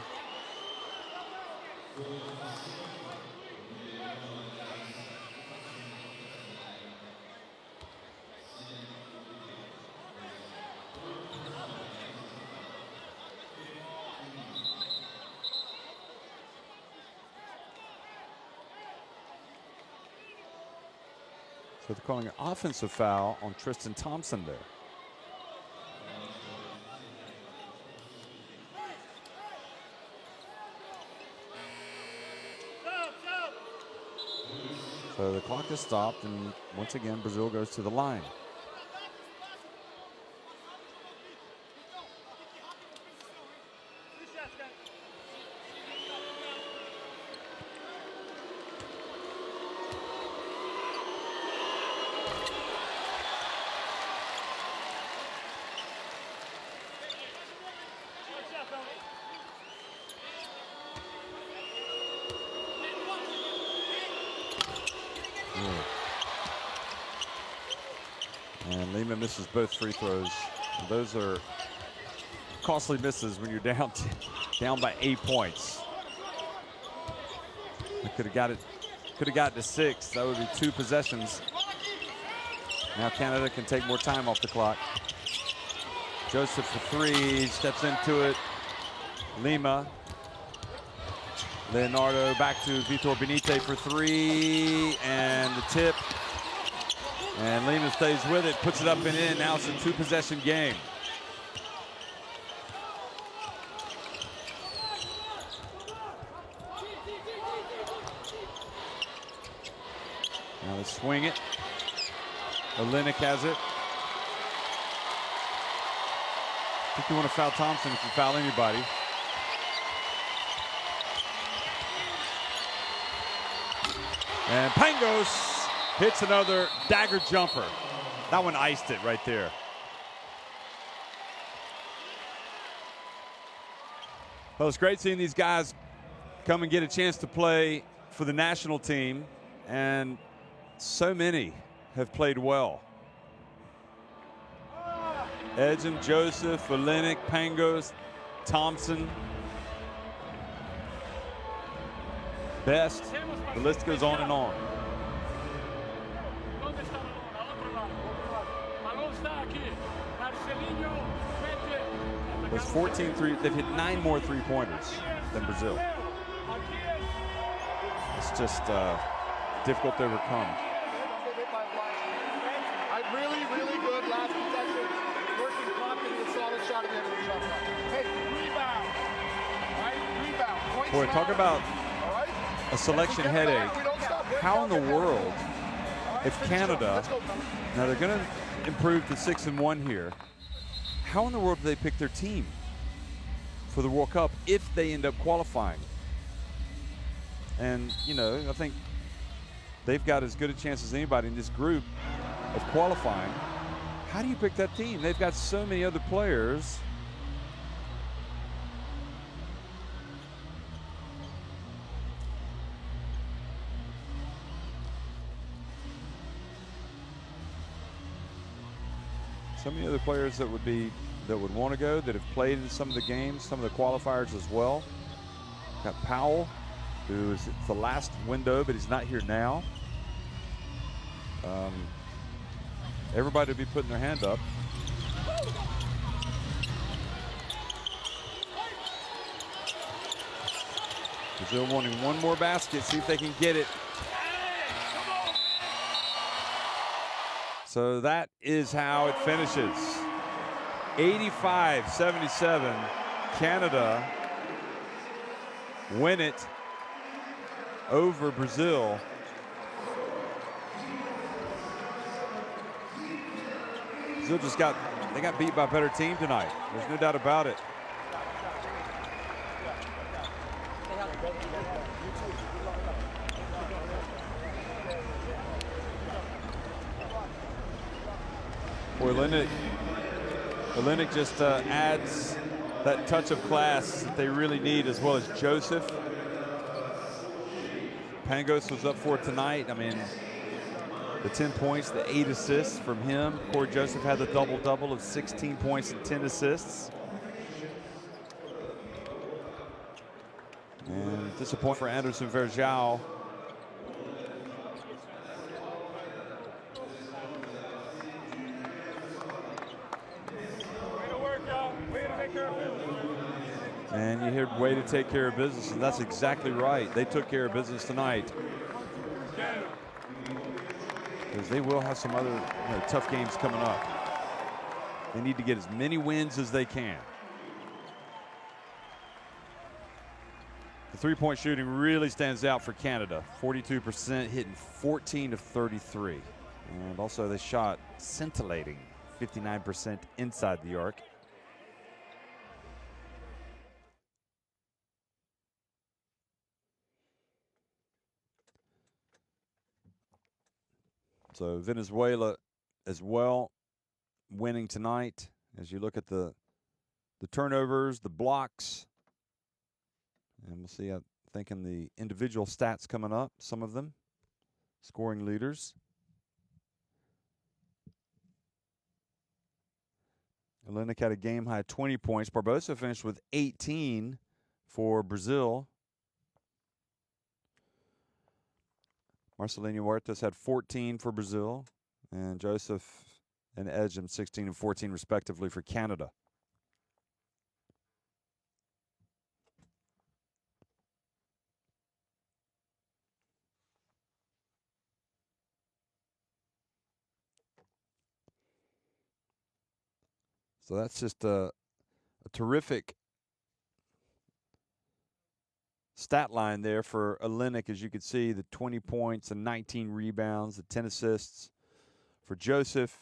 So they're calling an offensive foul on Tristan Thompson there. So the clock is stopped, and once again, Brazil goes to the line. And Lima misses both free throws. And those are costly misses when you're down by 8 points. I could have got to 6. That would be 2 possessions. Now Canada can take more time off the clock. Joseph for 3, steps into it. Lima. Leonardo back to Vitor Benite for 3, and the tip. And Lima stays with it, puts it up and in. Now it's a 2-possession game. Now they swing it. Olynyk has it. I think you want to foul Thompson if you foul anybody. And Pangos hits another dagger jumper. That one iced it right there. Well, it's great seeing these guys come and get a chance to play for the national team, and so many have played well. Edgem, Joseph, Olenek, Pangos, Thompson, Best. The list goes on and on. There's 14 they've hit 9 more three-pointers than Brazil. It's just difficult to overcome. Really, really good last possession. Working confident and solid shot at the end of the shot clock. Hey, rebound. Right? Rebound. Points Boy, talk about right? a selection headache. How in the world, if Canada, now they're going to improve to 6-1 here, how in the world do they pick their team for the World Cup if they end up qualifying? And, you know, I think they've got as good a chance as anybody in this group of qualifying. How do you pick that team? They've got so many other players. So many other players that would want to go, that have played in some of the games, some of the qualifiers as well. Got Powell, who is the last window, but he's not here now. Everybody will be putting their hand up. Brazil wanting one more basket, see if they can get it. So that is how it finishes. 85-77, Canada win it over Brazil. Brazil they got beat by a better team tonight. There's no doubt about it. Boy, Olenek just adds that touch of class that they really need, as well as Joseph. Pangos was up for it tonight. I mean, the 10 points, the 8 assists from him. Corey Joseph had the double-double of 16 points and 10 assists. And disappointing for Anderson Verjao. And you hear way to take care of business, and that's exactly right. They took care of business tonight. Because they will have some other tough games coming up. They need to get as many wins as they can. The three-point shooting really stands out for Canada. 42%, hitting 14 of 33. And also they shot scintillating 59% inside the arc. So Venezuela as well winning tonight. As you look at the turnovers, the blocks, and we'll see, I think, in the individual stats coming up, some of them, scoring leaders. Olenek had a game high 20 points. Barbosa finished with 18 for Brazil. Marcelinho Huertas had 14 for Brazil, and Joseph and Edgem 16 and 14 respectively for Canada. So that's just a terrific stat line there for Olenek. As you can see, the 20 points and 19 rebounds, the 10 assists for Joseph,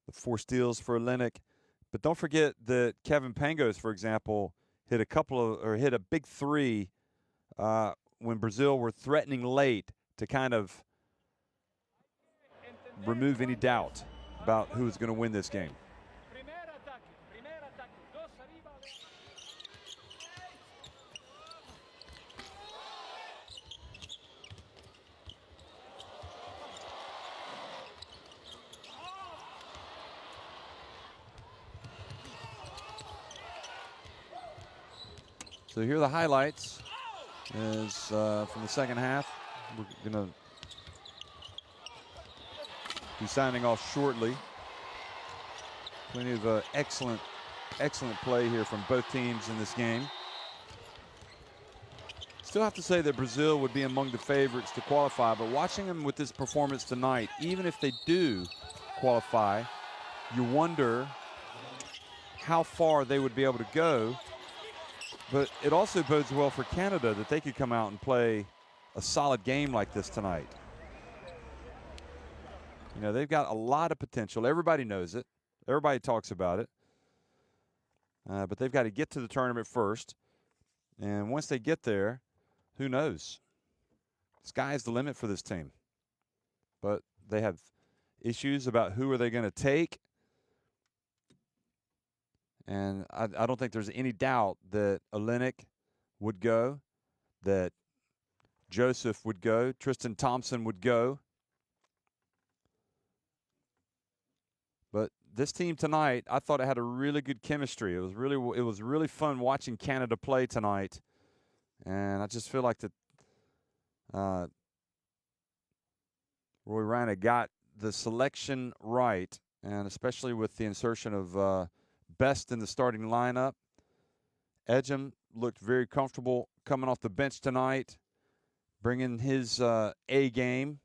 the 4 steals for Olenek. But don't forget that Kevin Pangos, for example, hit a big 3 when Brazil were threatening late to kind of remove any doubt about who was going to win this game. So here are the highlights as from the second half. We're going to be signing off shortly. Plenty of excellent play here from both teams in this game. Still have to say that Brazil would be among the favorites to qualify, but watching them with this performance tonight, even if they do qualify, you wonder how far they would be able to go. But it also bodes well for Canada that they could come out and play a solid game like this tonight. You know, they've got a lot of potential. Everybody knows it. Everybody talks about it. But they've got to get to the tournament first. And once they get there, who knows? Sky's the limit for this team. But they have issues about who are they going to take. And I don't think there's any doubt that Olenek would go, that Joseph would go, Tristan Thompson would go. But this team tonight, I thought it had a really good chemistry. It was really fun watching Canada play tonight. And I just feel like that Roy Rana got the selection right, and especially with the insertion of Best in the starting lineup. Edgem looked very comfortable coming off the bench tonight, bringing his A game.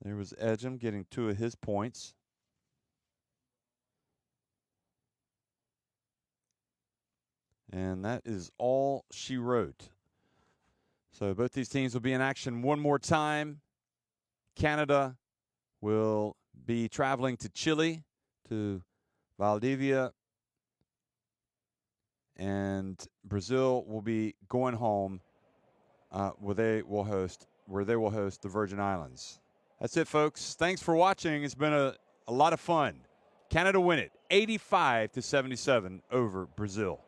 There was Edgem getting 2 of his points. And that is all she wrote. So both these teams will be in action one more time. Canada will be traveling to Chile, to Valdivia, and Brazil will be going home where they will host the Virgin Islands. That's it, folks. Thanks for watching. It's been a lot of fun. Canada win it 85-77 over Brazil.